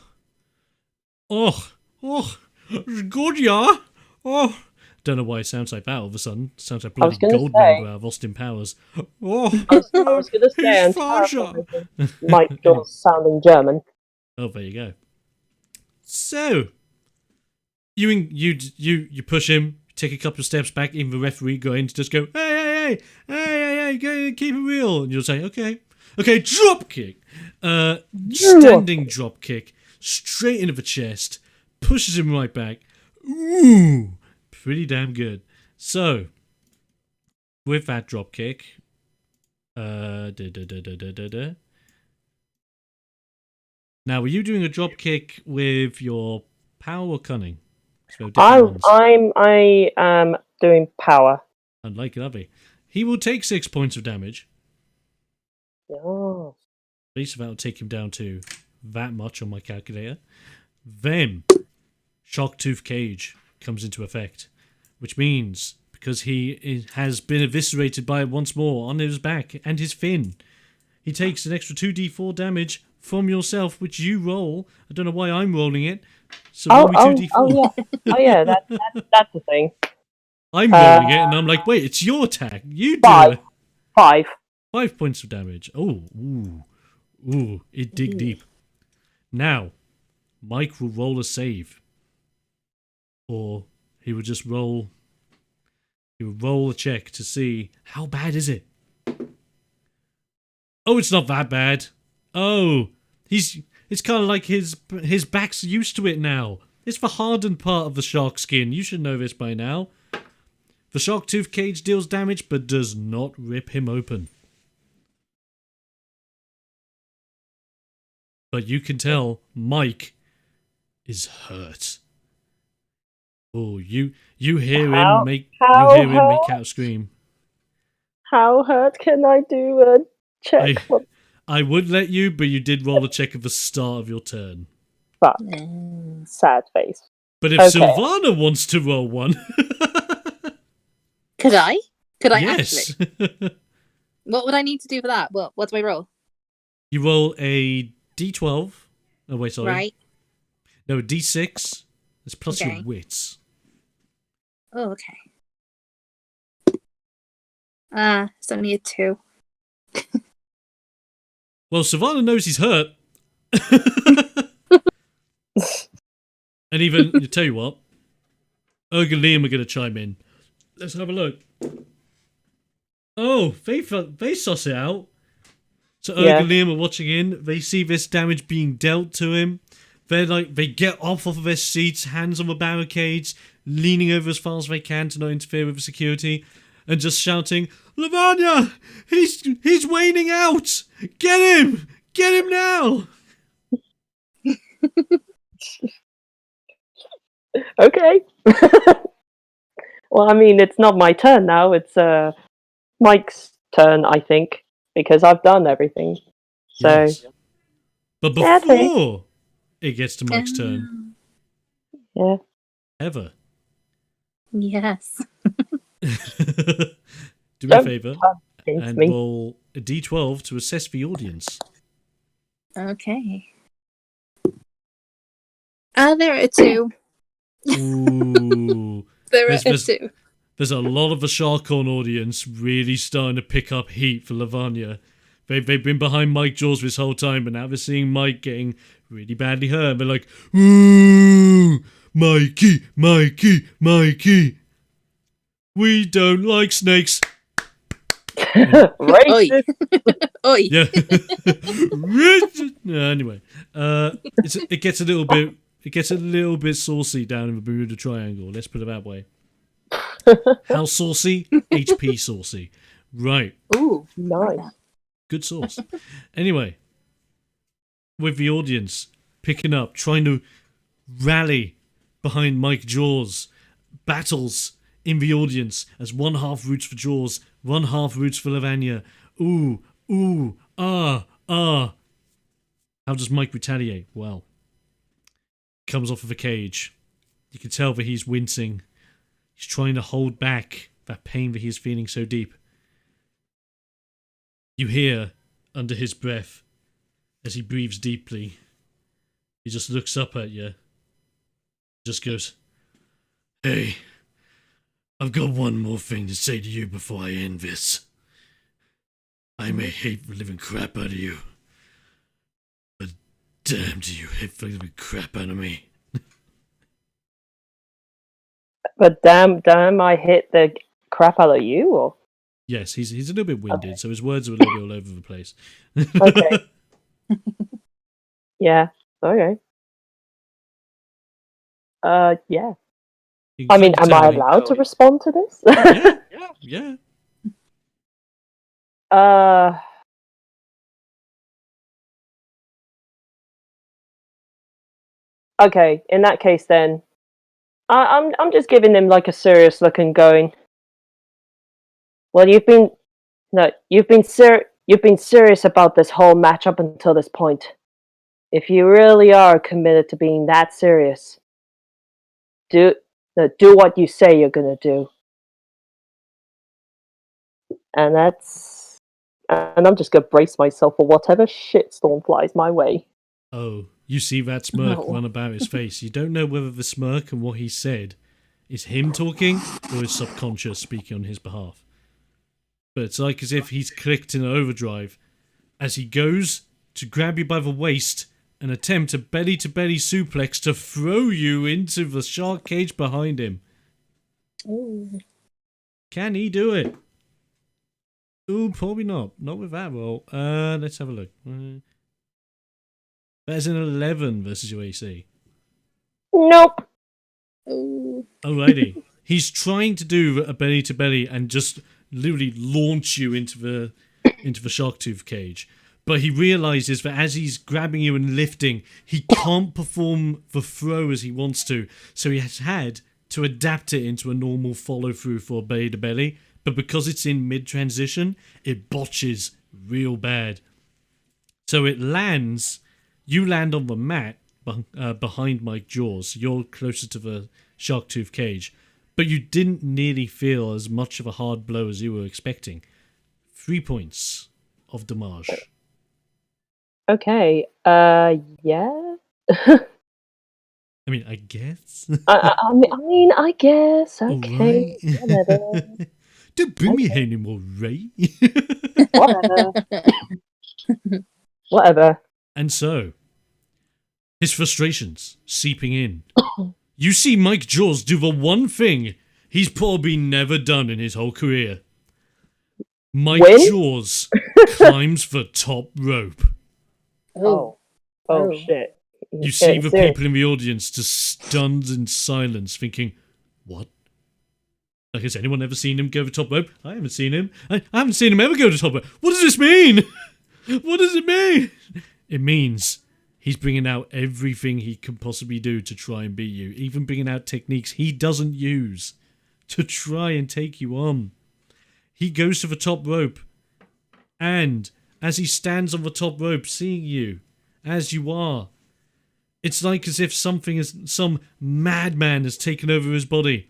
good, yeah. Oh, don't know why it sounds like that all of a sudden. It sounds like bloody Goldmember out of Austin Powers. Oh, I was going to say, I'm terrified of Mike Jaws sounding German. Oh, there you go. So, you push him, take a couple of steps back, even the referee going to just go, hey, keep it real. And you'll say, okay, drop kick. Standing drop kick, straight into the chest, pushes him right back. Ooh, pretty damn good. So, with that drop kick, now, were you doing a drop kick with your power or cunning? I am doing power. Unlike Lovey. He will take 6 points of damage. Oh. At least that'll take him down to that much on my calculator. Then, Sharktooth Cage comes into effect, which means because he has been eviscerated by it once more on his back and his fin, he takes an extra 2d4 damage from yourself, which you roll. I don't know why I'm rolling it. So roll me 2d4. Yeah, that's the thing. I'm rolling it, and I'm like, wait, it's your attack. You do it. 5 points of damage. Oh, ooh, it dig deep. Now, Mike will roll a save, or he will just roll. He will roll a check to see how bad is it. Oh, it's not that bad. Oh, it's kind of like his back's used to it now. It's the hardened part of the shark skin. You should know this by now. The Sharktooth Cage deals damage, but does not rip him open. But you can tell Mike is hurt. Oh, you hear him make out scream. How hurt can I do a check? I would let you, but you did roll a check at the start of your turn. Fuck. Sad face. But if Sylvana wants to roll one... Could I? Yes. Actually? What would I need to do for that? What do I roll? You roll a d12. Oh, wait, sorry. Right. No, a d6. It's plus your wits. Oh, okay. It's only a 2. Well, Savannah knows he's hurt. And even, you tell you what, Erg and Liam are going to chime in. Let's have a look. Oh, they suss it out. So Erg and Liam are watching in. They see this damage being dealt to him. They get off of their seats, hands on the barricades, leaning over as far as they can to not interfere with the security, and just shouting, "Lavanya! He's waning out! Get him! Get him now!" Okay. Well, I mean, it's not my turn now. It's Mike's turn, I think, because I've done everything. So, yes. But before it gets to Mike's turn, Heather. Yes. Do me a favour and roll a d12 to assess the audience. Okay. There are 2. Ooh. There are 2. There's a lot of the Sharkon audience really starting to pick up heat for Lavanya. They've been behind Mike Jaws this whole time, but now they're seeing Mike getting really badly hurt. They're like, "Ooh, Mikey, Mikey, Mikey. We don't like snakes." Racist. Oi. Yeah. Anyway, it gets a little bit saucy down in the Bermuda Triangle. Let's put it that way. How saucy? HP saucy. Right. Ooh, nice. Good sauce. Anyway, with the audience picking up, trying to rally behind Mike Jaws, battles in the audience as one half roots for Jaws, one half roots for Lavanya. Ooh, ooh, ah, ah. How does Mike retaliate? Well, comes off of a cage. You can tell that he's wincing. He's trying to hold back that pain that he's feeling so deep. You hear, under his breath, as he breathes deeply, he just looks up at you. Just goes, "Hey, I've got one more thing to say to you before I end this. I may hate the living crap out of you, but damn do you hate the living crap out of me." But damn, I hit the crap out of you, or? Yes, he's a little bit winded, so his words are a little bit all over the place. Okay. Yeah, okay. Yeah. I mean, am I allowed to respond to this? Yeah. Okay, in that case then, I'm just giving him like a serious look and going, well, you've been serious about this whole match up until this point. If you really are committed to being that serious, do what you say you're gonna do. And I'm just gonna brace myself for whatever shitstorm flies my way. Oh, you see that smirk Oh. run about his face. You don't know whether the smirk and what he said is him talking or his subconscious speaking on his behalf. But it's like as if he's clicked in overdrive as he goes to grab you by the waist and attempt a belly-to-belly suplex to throw you into the shark cage behind him. Ooh. Can he do it? Ooh, probably not. Not with that roll. Let's have a look. That's an 11 versus your AC. Nope. Ooh. Alrighty. He's trying to do a belly to belly and just literally launch you into the shark tooth cage. But he realizes that as he's grabbing you and lifting, he can't perform the throw as he wants to. So he has had to adapt it into a normal follow through for belly to belly. But because it's in mid transition, it botches real bad. So it lands. You land on the mat behind Mike Jaws. You're closer to the shark tooth cage. But you didn't nearly feel as much of a hard blow as you were expecting. 3 points of damage. Okay. Yeah. I mean, I guess. I guess. Okay. Alright. Whatever. Don't bring me here anymore, Ray. Whatever. Whatever. And so, his frustrations seeping in. You see Mike Jaws do the one thing he's probably never done in his whole career. Mike Jaws climbs the top rope. Oh shit. You see the people in the audience just stunned in silence, thinking, what? Like, has anyone ever seen him go to the top rope? I haven't seen him. I haven't seen him ever go to the top rope. What does this mean? What does it mean? It means he's bringing out everything he can possibly do to try and beat you, even bringing out techniques he doesn't use to try and take you on. He goes to the top rope, and as he stands on the top rope, seeing you as you are, it's like as if some madman has taken over his body.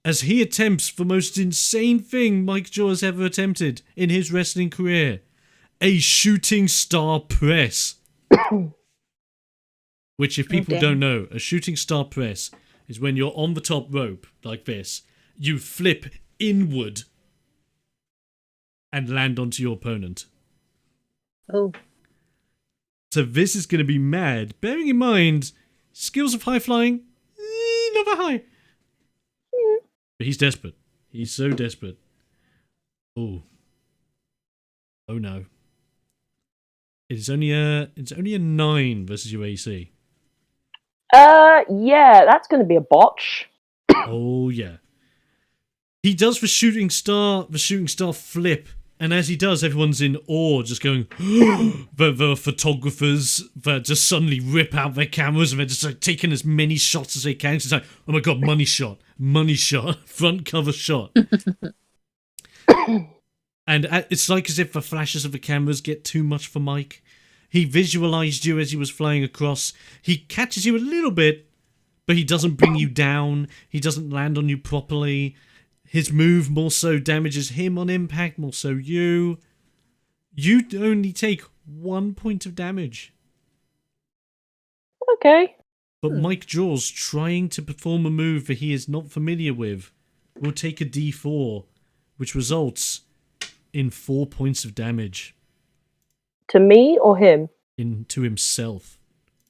As he attempts the most insane thing Mike Jaws ever attempted in his wrestling career, a shooting star press. Which, if people don't know, a shooting star press is when you're on the top rope, like this, you flip inward and land onto your opponent. Oh. So this is going to be mad. Bearing in mind, skills of high flying, not that high. But he's desperate. He's so desperate. Oh. Oh no. It's only a 9 versus your AC. Yeah, that's going to be a botch. Oh yeah. He does the shooting star flip And as he does, everyone's in awe, just going, the photographers that just suddenly rip out their cameras and they're just like taking as many shots as they can. It's like, oh my god, money shot, front cover shot. And it's like as if the flashes of the cameras get too much for Mike. He visualized you as he was flying across. He catches you a little bit, but he doesn't bring you down. He doesn't land on you properly. His move more so damages him on impact, more so you. You only take 1 point of damage. Okay. But Mike Jaws, trying to perform a move that he is not familiar with, will take a d4, which results in 4 points of damage. To me or him? To himself.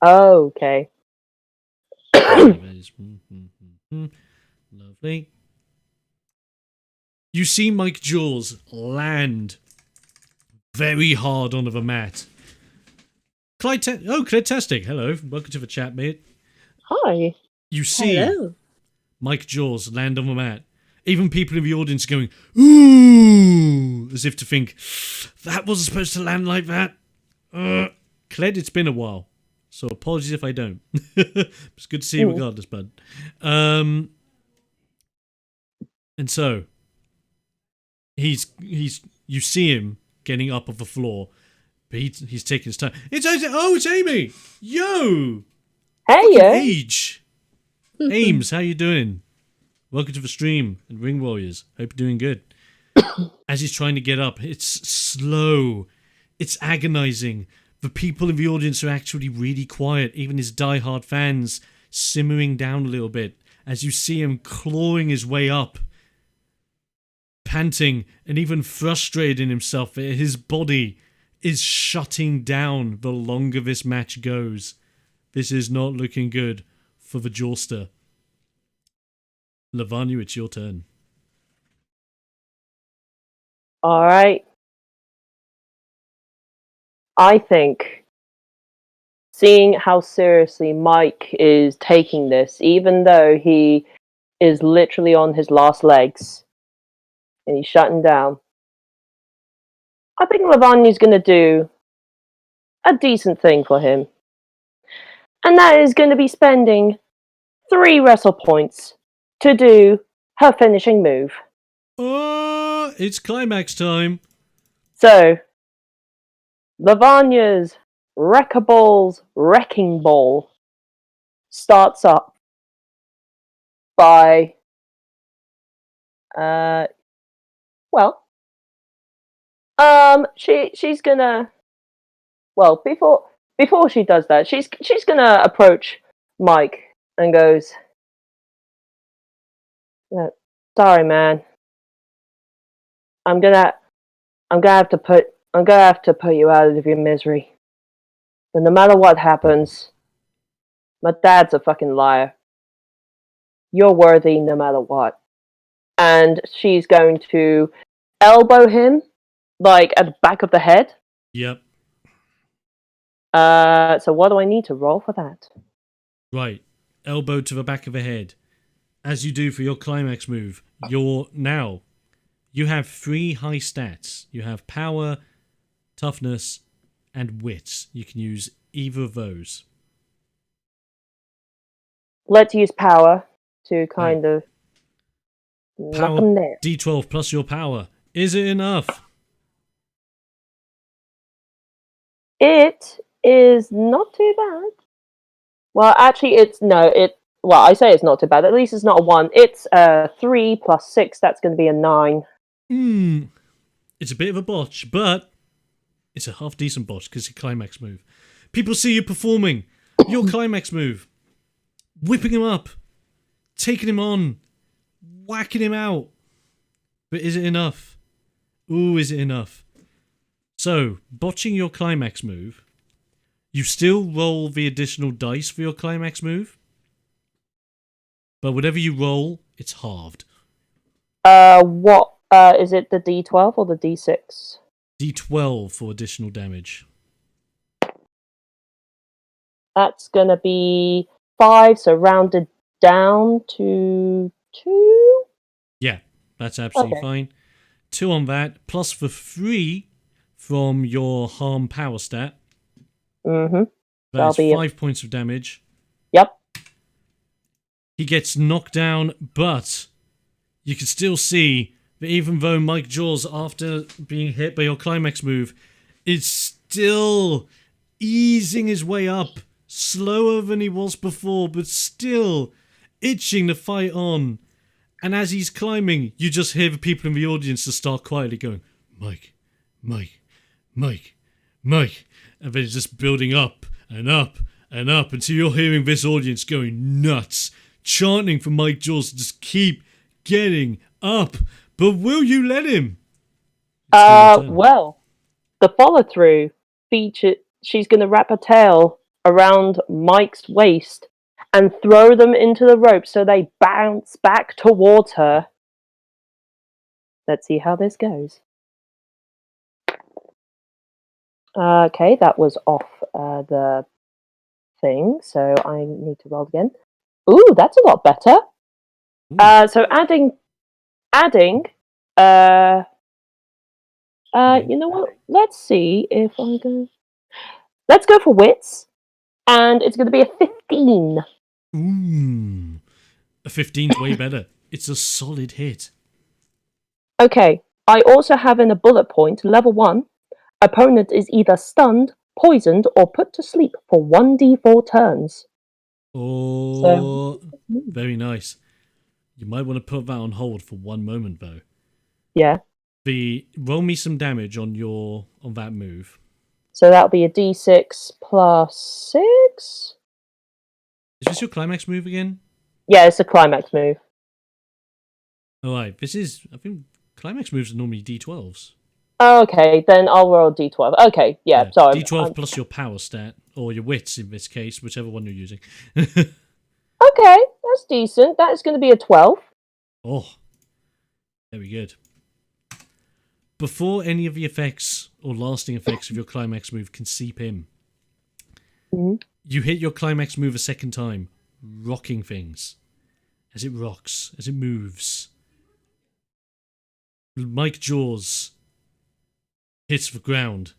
Oh, okay. Lovely. You see Mike Jaws land very hard onto the mat. Clytastic. Hello. Welcome to the chat, mate. Hi. You see Hello. Mike Jaws land on the mat. Even people in the audience going, ooh, as if to think, that wasn't supposed to land like that. Cled, it's been a while, so apologies if I don't. It's good to see you regardless, bud. And so, you see him getting up off the floor, but he's taking his time. It's Amy! Yo! Hey, Fucking yeah. Age! Ames, how you doing? Welcome to the stream and Ring Warriors. Hope you're doing good. As he's trying to get up, it's slow. It's agonizing. The people in the audience are actually really quiet. Even his diehard fans simmering down a little bit as you see him clawing his way up. Panting and even frustrated in himself. His body is shutting down the longer this match goes. This is not looking good for the Jawster. Lavanya, it's your turn. All right. I think, seeing how seriously Mike is taking this, even though he is literally on his last legs and he's shutting down, I think Lavanya's going to do a decent thing for him. And that is going to be spending 3 wrestle points to do her finishing move. Oh, it's climax time. So, Lavanya's Wreckaball's Wrecking Ball starts up by, she's gonna, before she does that, she's gonna approach Mike and goes, sorry, man. I'm gonna have to put you out of your misery. But no matter what happens, my dad's a fucking liar. You're worthy no matter what. And she's going to elbow him, like, at the back of the head. Yep. So what do I need to roll for that? Right. Elbow to the back of the head. As you do for your climax move, you have 3 high stats. You have power, toughness, and wits. You can use either of those. Let's use power to kind of knock him there. D12 plus your power. Is it enough? It is not too bad. Well, actually, I say it's not too bad. At least it's not a 1. It's 3 plus 6. That's going to be a 9. It's a bit of a botch, but it's a half decent botch because it's a climax move. People see you performing your climax move, whipping him up, taking him on, whacking him out. But is it enough? Ooh, is it enough? So, botching your climax move, you still roll the additional dice for your climax move, but whatever you roll, it's halved. What is it, the D12 or the D6? D12 for additional damage. That's gonna be 5, so rounded down to 2? Yeah, that's absolutely fine. 2 on that, plus the 3 from your harm power stat. Mm-hmm. That's That'll be 5 points of damage. Yep. He gets knocked down, but you can still see that even though Mike Jaws, after being hit by your climax move, is still easing his way up, slower than he was before, but still itching to fight on. And as he's climbing, you just hear the people in the audience just start quietly going, Mike, Mike, Mike, Mike. And then it's just building up and up and up until you're hearing this audience going nuts, chanting for Mike Jaws to just keep getting up. But will you let him? Well, the follow-through feature, she's going to wrap a tail around Mike's waist and throw them into the rope so they bounce back towards her. Let's see how this goes. Okay, that was off the thing, so I need to roll again. Ooh, that's a lot better. So adding, you know what? Let's see if I go. Let's go for wits, and it's going to be a 15. Ooh, a 15's way better. It's a solid hit. Okay, I also have in a bullet point, level 1, opponent is either stunned, poisoned, or put to sleep for 1d4 turns. Oh, very nice. You might want to put that on hold for one moment, though. Yeah. Roll me some damage on that move. So that'll be a d6 plus 6? Is this your climax move again? Yeah, it's a climax move. Alright, I think climax moves are normally d12s. Okay, then I'll roll d12. Okay, yeah. Sorry. D12 plus your power stat, or your wits in this case, whichever one you're using. Okay, that's decent. That is going to be a 12. Oh, very good. Before any of the effects or lasting effects of your climax move can seep in, you hit your climax move a second time, rocking things. As it rocks, as it moves. Mike Jaws hits the ground.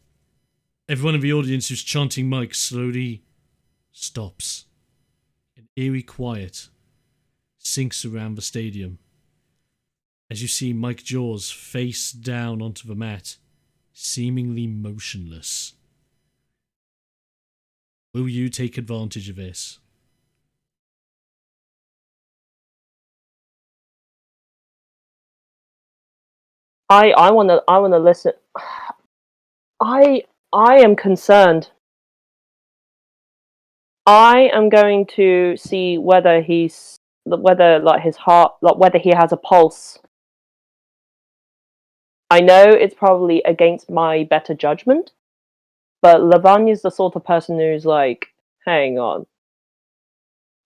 Everyone in the audience who's chanting Mike slowly stops. An eerie quiet sinks around the stadium as you see Mike Jaws face down onto the mat, seemingly motionless. Will you take advantage of this? I want to listen. I am concerned. I am going to see whether like his heart, like whether he has a pulse. I know it's probably against my better judgment, but Lavanya's the sort of person who's like, hang on.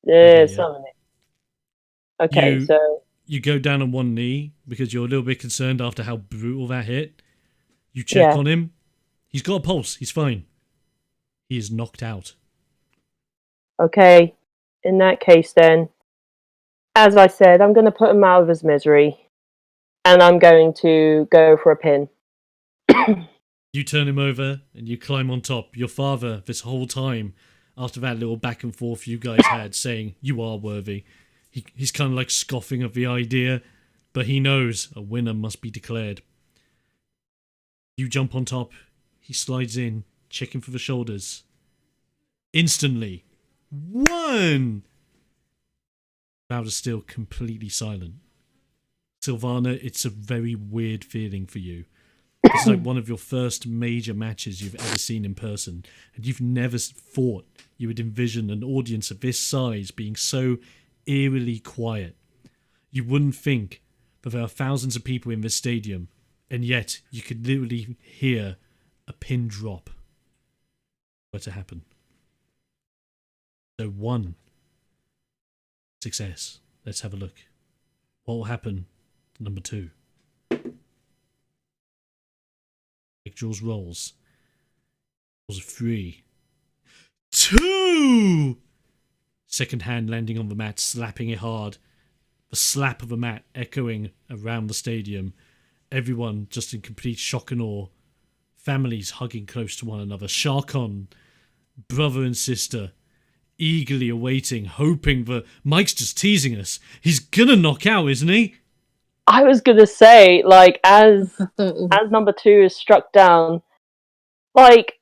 There's something. Okay, so you go down on one knee because you're a little bit concerned after how brutal that hit. You check on him. He's got a pulse. He's fine. He is knocked out. Okay, in that case then, as I said, I'm going to put him out of his misery, and I'm going to go for a pin. You turn him over, and you climb on top. Your father, this whole time, after that little back and forth you guys had, saying, you are worthy, he's kind of like scoffing at the idea, but he knows a winner must be declared. You jump on top, he slides in, checking for the shoulders. Instantly, 1! Crowd is still completely silent. Sylvana, it's a very weird feeling for you. It's like one of your first major matches you've ever seen in person, and you've never thought you would envision an audience of this size being so eerily quiet. You wouldn't think that there are thousands of people in this stadium, and yet you could literally hear a pin drop were to happen. So 1 success. Let's have a look. What will happen to number 2? Jaws rolls. Rolls a 3. 2! Second hand landing on the mat, slapping it hard. The slap of the mat echoing around the stadium everyone just in complete shock and awe. Families hugging close to one another. Sharkon, brother and sister, eagerly awaiting, hoping that Mike's just teasing us. He's gonna knock out, isn't he? I was gonna say, like, as number 2 is struck down, like,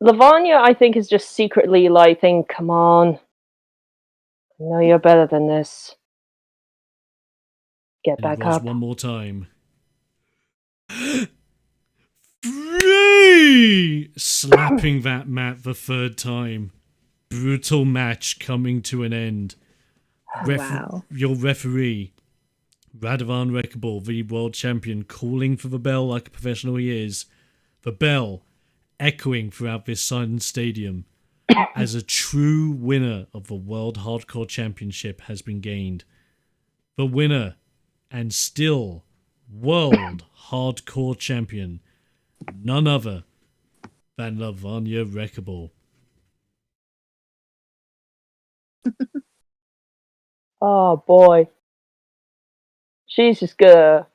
Lavanya, I think, is just secretly like, thinking, come on, I know you're better than this. Get And back it was up. one more time. 3! Slapping that mat the 3rd time. Brutal match coming to an end. Wow. Your referee, Radovan Rekabal, the world champion, calling for the bell like a professional he is. The bell echoing throughout this silent stadium as a true winner of the World Hardcore Championship has been gained. The winner and still World Hardcore Champion, none other than Lavanya Rekabal. Oh boy. She's just gonna...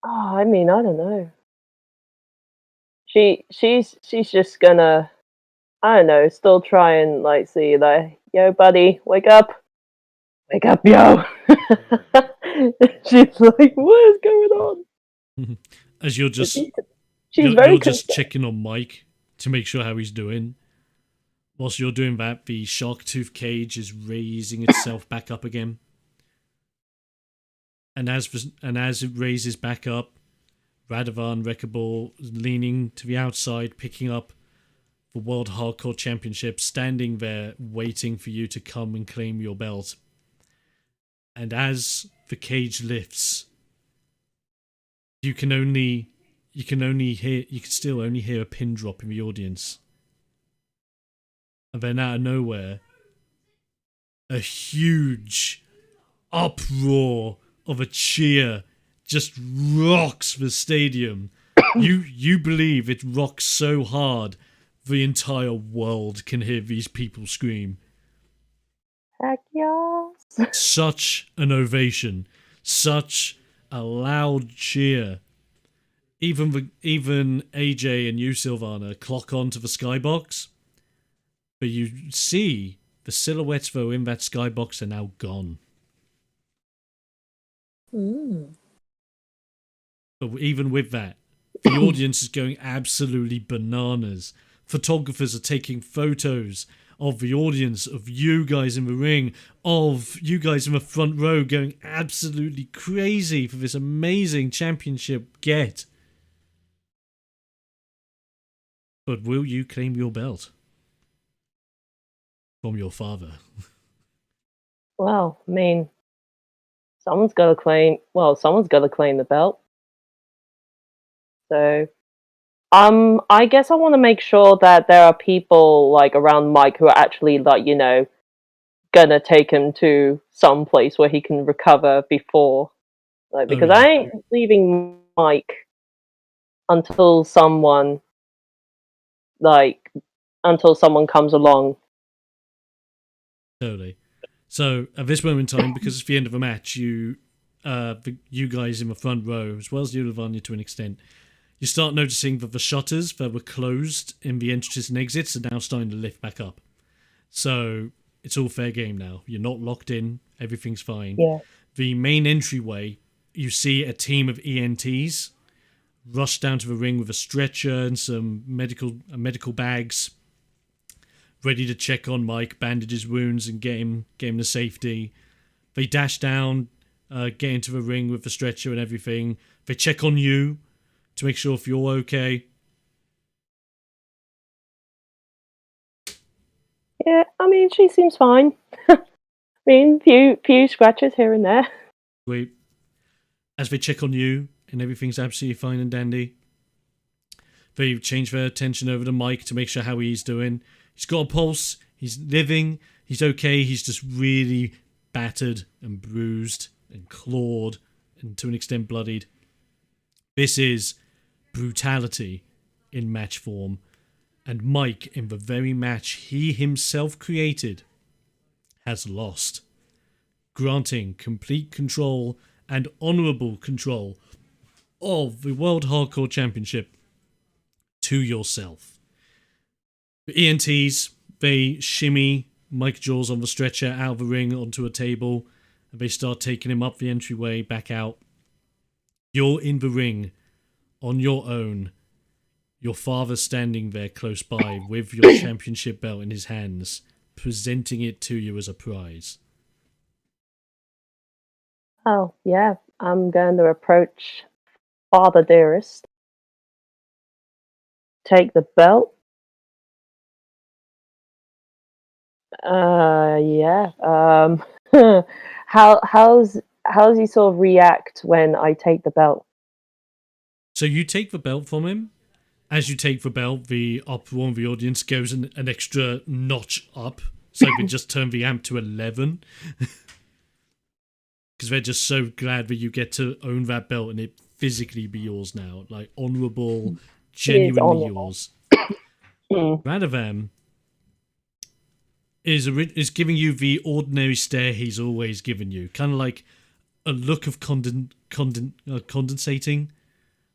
Oh, I mean, I don't know. She's just gonna, I don't know, still try and like see like, yo buddy, wake up, yo. She's like, what is going on? As you're just She's very you're just checking on Mike to make sure how he's doing. Whilst you're doing that, the shark tooth cage is raising itself back up again. And as it raises back up, Radovan Rekabal leaning to the outside, picking up the World Hardcore Championship, standing there waiting for you to come and claim your belt. And as the cage lifts, you can still only hear a pin drop in the audience. And then out of nowhere, a huge uproar of a cheer just rocks the stadium. You believe it rocks so hard the entire world can hear these people scream. Heck yes. Such an ovation, such a loud cheer. Even AJ and you, Sylvana, clock onto the skybox, but you see the silhouettes though in that skybox are now gone. But even with that, the audience is going absolutely bananas. Photographers are taking photos of the audience, of you guys in the ring, of you guys in the front row going absolutely crazy for this amazing championship get. But will you claim your belt from your father? Well, I mean, someone's got to claim the belt. So, I guess I want to make sure that there are people like around Mike who are actually like, you know, gonna take him to some place where he can recover before, like, because I ain't leaving Mike until someone comes along. Totally. So at this moment in time, because it's the end of a match, you guys in the front row, as well as you, Lavanya, to an extent, you start noticing that the shutters that were closed in the entrances and exits are now starting to lift back up. So it's all fair game now. You're not locked in. Everything's fine. Yeah. The main entryway, you see a team of ENTs rush down to the ring with a stretcher and some medical bags, ready to check on Mike, bandage his wounds, and get him to safety. They dash down, get into the ring with the stretcher and everything. They check on you to make sure if you're okay. Yeah, I mean, she seems fine. I mean, few scratches here and there. Sweet. As they check on you, and everything's absolutely fine and dandy, they change their attention over to Mike to make sure how he's doing. He's got a pulse. He's living. He's okay. He's just really battered and bruised and clawed and to an extent bloodied. This is brutality in match form. And Mike, in the very match he himself created, has lost, granting complete control and honourable control of the World Hardcore Championship to yourself. The ENTs, they shimmy Mike Jaws on the stretcher out of the ring onto a table, and they start taking him up the entryway, back out. You're in the ring on your own. Your father standing there close by with your championship belt in his hands, presenting it to you as a prize. Oh, yeah. I'm going to approach Father Dearest. Take the belt. Yeah. How's he sort of react when I take the belt? So you take the belt from him. As you take the belt, the uproar of the audience goes an extra notch up. So they just turn the amp to 11. Because they're just so glad that you get to own that belt and it physically be yours now. Like, honourable, genuinely yours. Radavam is giving you the ordinary stare he's always given you. Kind of like a look of condensating,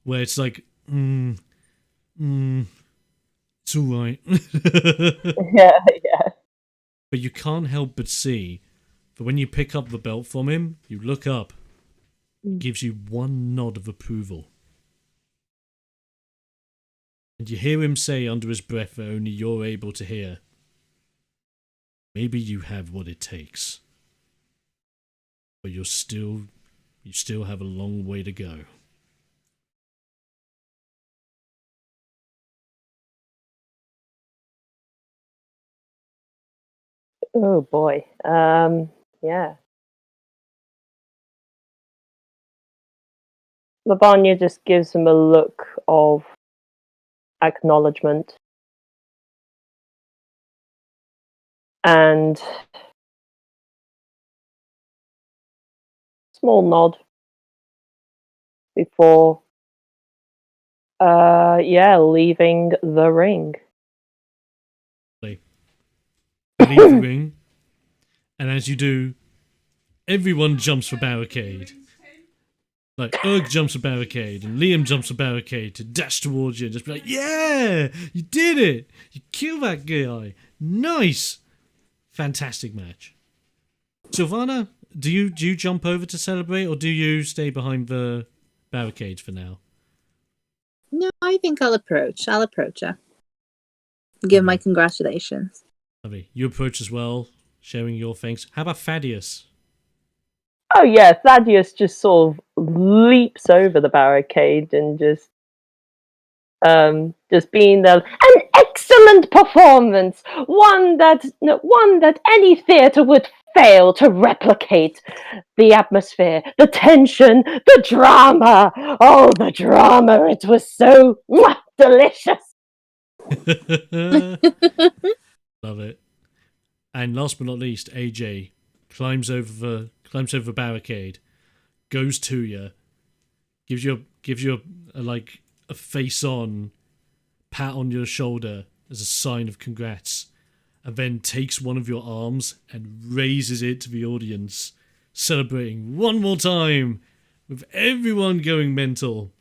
where it's like, it's alright. Yeah. But you can't help but see that when you pick up the belt from him, you look up, he gives you one nod of approval. And you hear him say under his breath that only you're able to hear, maybe you have what it takes. But you still have a long way to go. Oh boy. Yeah. Lavanya just gives him a look of acknowledgement. And small nod before leaving the ring. You leave the ring, and as you do, everyone jumps for barricade. Like, Erg jumps for barricade, and Liam jumps for barricade to dash towards you and just be like, yeah, you did it! You killed that guy! Nice! Fantastic match. Sylvana, do you jump over to celebrate, or do you stay behind the barricades for now? No, I think I'll approach her. Give my congratulations. Lovely. You approach as well, sharing your thanks. How about Thaddeus? Oh yeah, Thaddeus just sort of leaps over the barricade and just being there. An excellent performance, one that any theatre would fail to replicate. The atmosphere, the tension, the drama. Oh, the drama! It was so delicious. Love it. And last but not least, AJ climbs over the barricade, goes to you, gives you a face-on pat on your shoulder as a sign of congrats, and then takes one of your arms and raises it to the audience, celebrating one more time, with everyone going mental.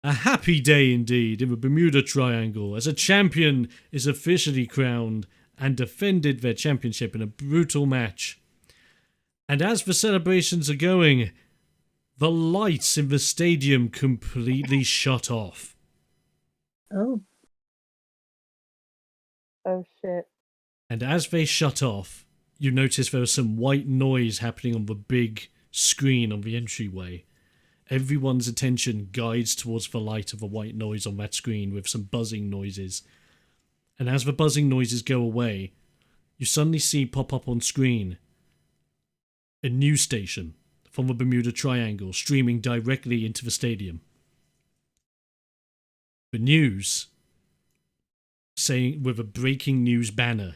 A happy day indeed in the Bermuda Triangle, as a champion is officially crowned and defended their championship in a brutal match. And as the celebrations are going, the lights in the stadium completely shut off. Oh shit. And as they shut off, you notice there was some white noise happening on the big screen on the entryway. Everyone's attention guides towards the light of the white noise on that screen with some buzzing noises. And as the buzzing noises go away, you suddenly see pop up on screen a news station from the Bermuda Triangle streaming directly into the stadium. The news saying with a breaking news banner.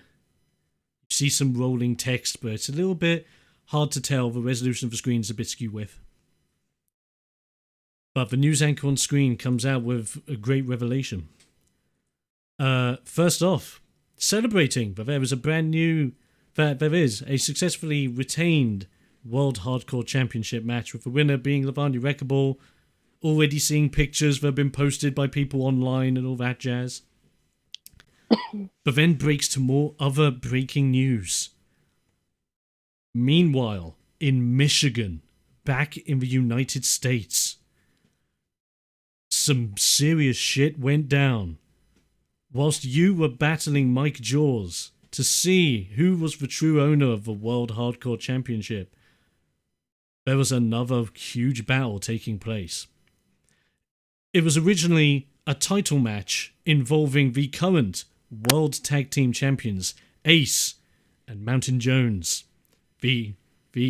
You see some rolling text, but it's a little bit hard to tell. The resolution of the screen is a bit skew with. But the news anchor on screen comes out with a great revelation. First off, celebrating that there is a successfully retained World Hardcore Championship match, with the winner being Lavanya Wreckable already seeing pictures that have been posted by people online and all that jazz. But then breaks to more other breaking news. Meanwhile, in Michigan, back in the United States, some serious shit went down. Whilst you were battling Mike Jaws to see who was the true owner of the World Hardcore Championship, there was another huge battle taking place. It was originally a title match involving the current World Tag Team Champions, Ace and Mountain Jones, the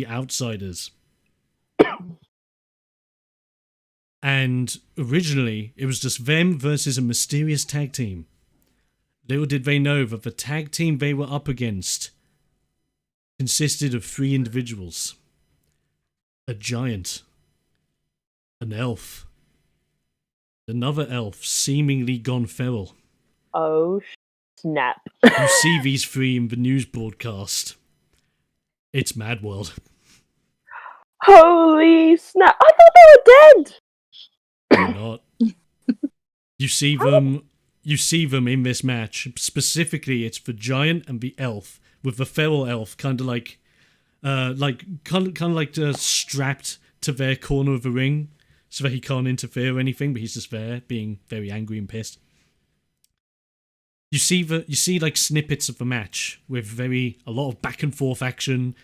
outsiders. And originally, it was just them versus a mysterious tag team. Little did they know that the tag team they were up against consisted of 3 individuals. A giant, an elf, another elf seemingly gone feral. Oh, snap. You see these 3 in the news broadcast. It's Mad World. Holy snap. I thought they were dead. They're not. You see them in this match. Specifically, it's the giant and the elf, with the feral elf kind of like strapped to their corner of the ring, so that he can't interfere or anything, but he's just there, being very angry and pissed. You see like snippets of the match with a lot of back and forth action,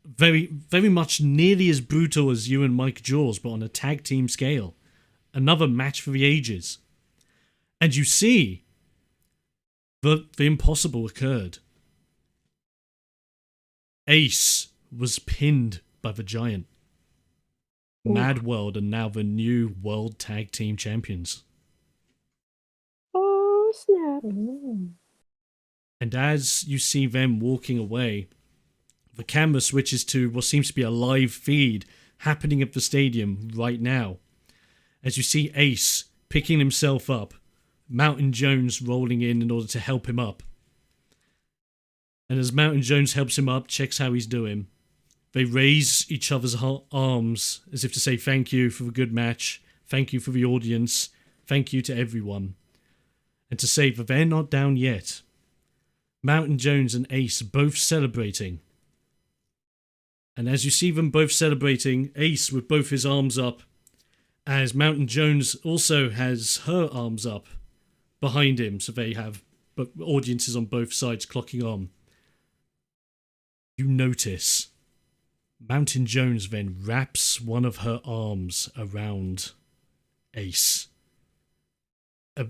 very much nearly as brutal as you and Mike Jaws, but on a tag team scale. Another match for the ages. And you see that the impossible occurred. Ace was pinned by the giant. Ooh. Mad World are now the new World Tag Team Champions. Oh, snap. And as you see them walking away, the camera switches to what seems to be a live feed happening at the stadium right now. As you see Ace picking himself up, Mountain Jones rolling in order to help him up. And as Mountain Jones helps him up, checks how he's doing, they raise each other's arms as if to say thank you for a good match, thank you for the audience, thank you to everyone. And to say that they're not down yet. Mountain Jones and Ace both celebrating. And as you see them both celebrating, Ace with both his arms up, as Mountain Jones also has her arms up behind him, so they have audiences on both sides clocking on. You notice Mountain Jones then wraps one of her arms around Ace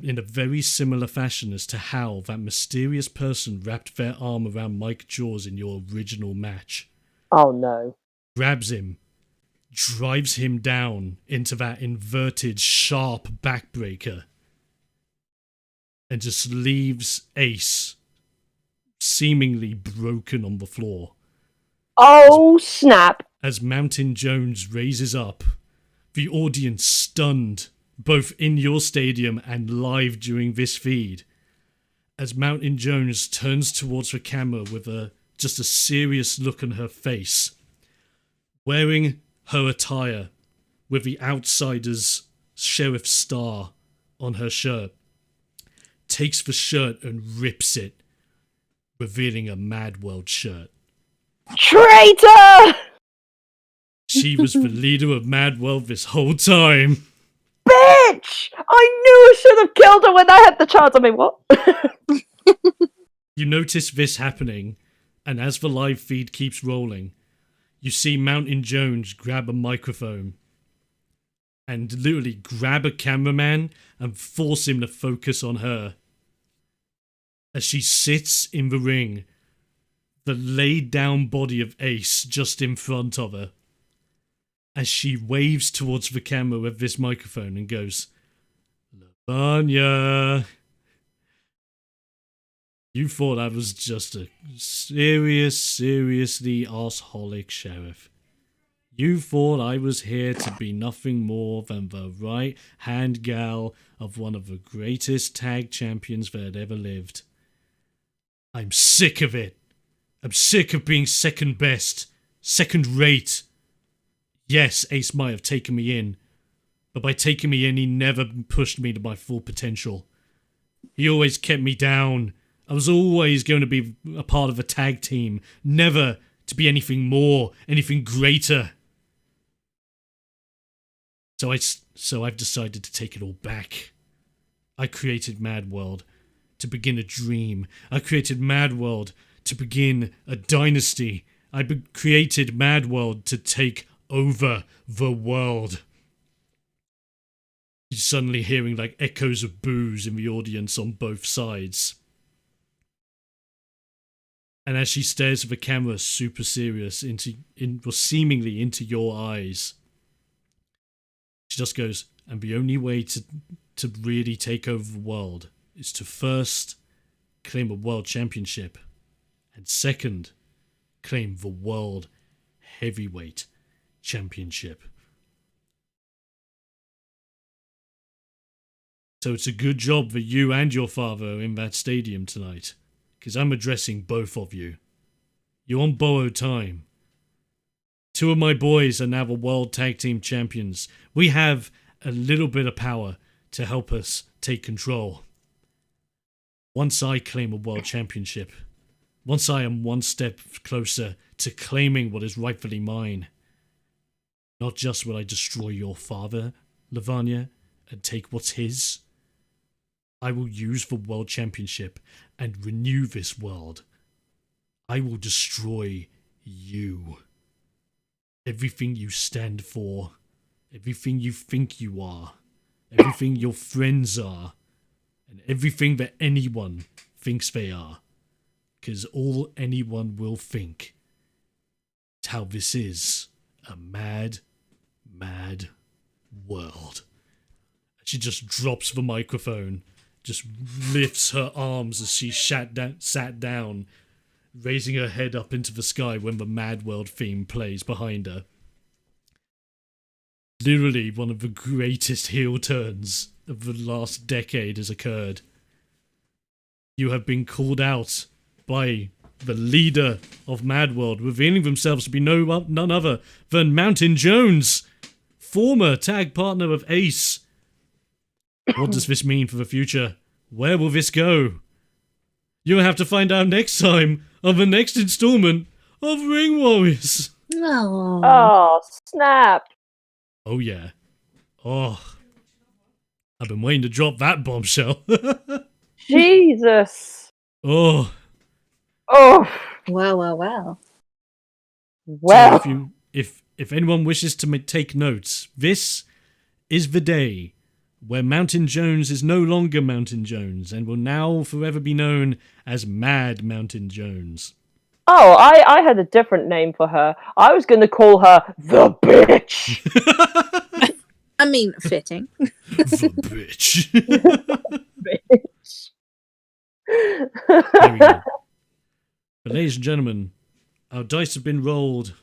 in a very similar fashion as to how that mysterious person wrapped their arm around Mike Jaws in your original match. Oh, no. Grabs him, drives him down into that inverted, sharp backbreaker, and just leaves Ace seemingly broken on the floor. Oh, snap. As Mountain Jones raises up, the audience stunned, both in your stadium and live during this feed, as Mountain Jones turns towards the camera with just a serious look on her face, wearing her attire with the Outsider's sheriff star on her shirt, takes the shirt and rips it, revealing a Mad World shirt. Traitor! She was the leader of Mad World this whole time. Bitch! I knew I should have killed her when I had the chance. I mean, what? You notice this happening, and as the live feed keeps rolling, you see Mountain Jones grab a microphone and literally grab a cameraman and force him to focus on her. As she sits in the ring, the laid down body of Ace just in front of her, as she waves towards the camera with this microphone and goes, "Lavanya, you thought I was just a seriously arse-holic sheriff. You thought I was here to be nothing more than the right-hand gal of one of the greatest tag champions that had ever lived. I'm sick of it. I'm sick of being second best, second rate. Yes, Ace might have taken me in, But by taking me in, he never pushed me to my full potential. He always kept me down. I was always going to be a part of a tag team, never to be anything more, anything greater. So I've decided to take it all back. I created Mad World to begin a dream. I created Mad World to begin a dynasty. I created Mad World to take over the world. You're suddenly hearing like echoes of boos in the audience on both sides. And as she stares at the camera, super serious, seemingly into your eyes, she just goes, and the only way to really take over the world is to first claim a world championship, and second, claim the world heavyweight championship. So it's a good job that you and your father are in that stadium tonight, because I'm addressing both of you. You're on borrowed time. Two of my boys are now the World Tag Team Champions. We have a little bit of power to help us take control. Once I claim a World Championship, once I am one step closer to claiming what is rightfully mine, not just will I destroy your father, Lavanya, and take what's his, I will use the World Championship and renew this world. I will destroy you. Everything you stand for, everything you think you are, everything your friends are, and everything that anyone thinks they are. Because all anyone will think is how this is a mad, mad world. She just drops the microphone, just lifts her arms as she sat down, raising her head up into the sky when the Mad World theme plays behind her. Literally one of the greatest heel turns of the last decade has occurred. You have been called out by the leader of Mad World, revealing themselves to be none other than Mountain Jones, former tag partner of Ace. What does this mean for the future? Where will this go? You'll have to find out next time on the next installment of Ring Warriors. No. Oh, snap. Oh, yeah. Oh. I've been waiting to drop that bombshell. Jesus. Oh. Oh. Wow. Well. So if anyone wishes to take notes, this is the day where Mountain Jones is no longer Mountain Jones and will now forever be known as Mad Mountain Jones. Oh, I had a different name for her. I was going to call her the bitch. I mean, fitting. The bitch. Bitch. There we go. But ladies and gentlemen, our dice have been rolled.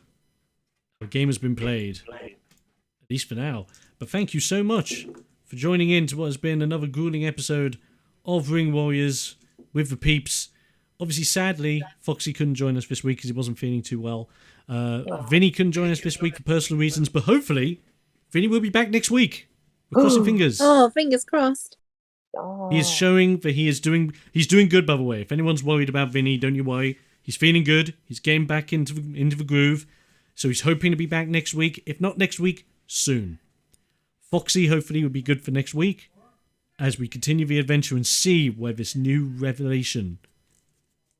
Our game has been played. At least for now. But thank you so much for joining in to what has been another grueling episode of Ring Warriors with the peeps. Obviously, sadly, Foxy couldn't join us this week because he wasn't feeling too well. Vinny couldn't join us this week for personal reasons, but hopefully, Vinny will be back next week. We're crossing fingers. Oh, fingers crossed. Oh. He is showing that he's doing good, by the way. If anyone's worried about Vinny, don't you worry. He's feeling good. He's getting back into the groove. So he's hoping to be back next week. If not next week, soon. Foxy hopefully will be good for next week as we continue the adventure and see where this new revelation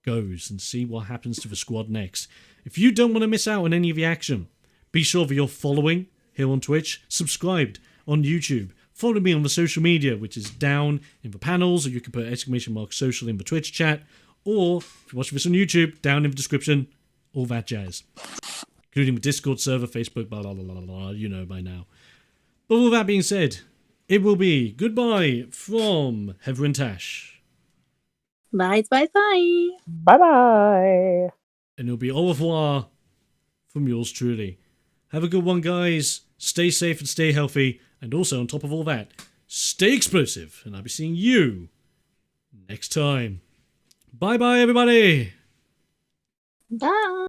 goes and see what happens to the squad next. If you don't want to miss out on any of the action, be sure that you're following here on Twitch, subscribed on YouTube, follow me on the social media, which is down in the panels, or you can put !social in the Twitch chat, or if you're watching this on YouTube, down in the description, all that jazz. Including the Discord server, Facebook, blah, blah, blah, blah, blah, you know by now. But all that being said, it will be goodbye from Heather and Tash. Bye. Bye-bye. And it'll be au revoir from yours truly. Have a good one, guys. Stay safe and stay healthy. And also, on top of all that, stay explosive. And I'll be seeing you next time. Bye-bye, everybody. Bye.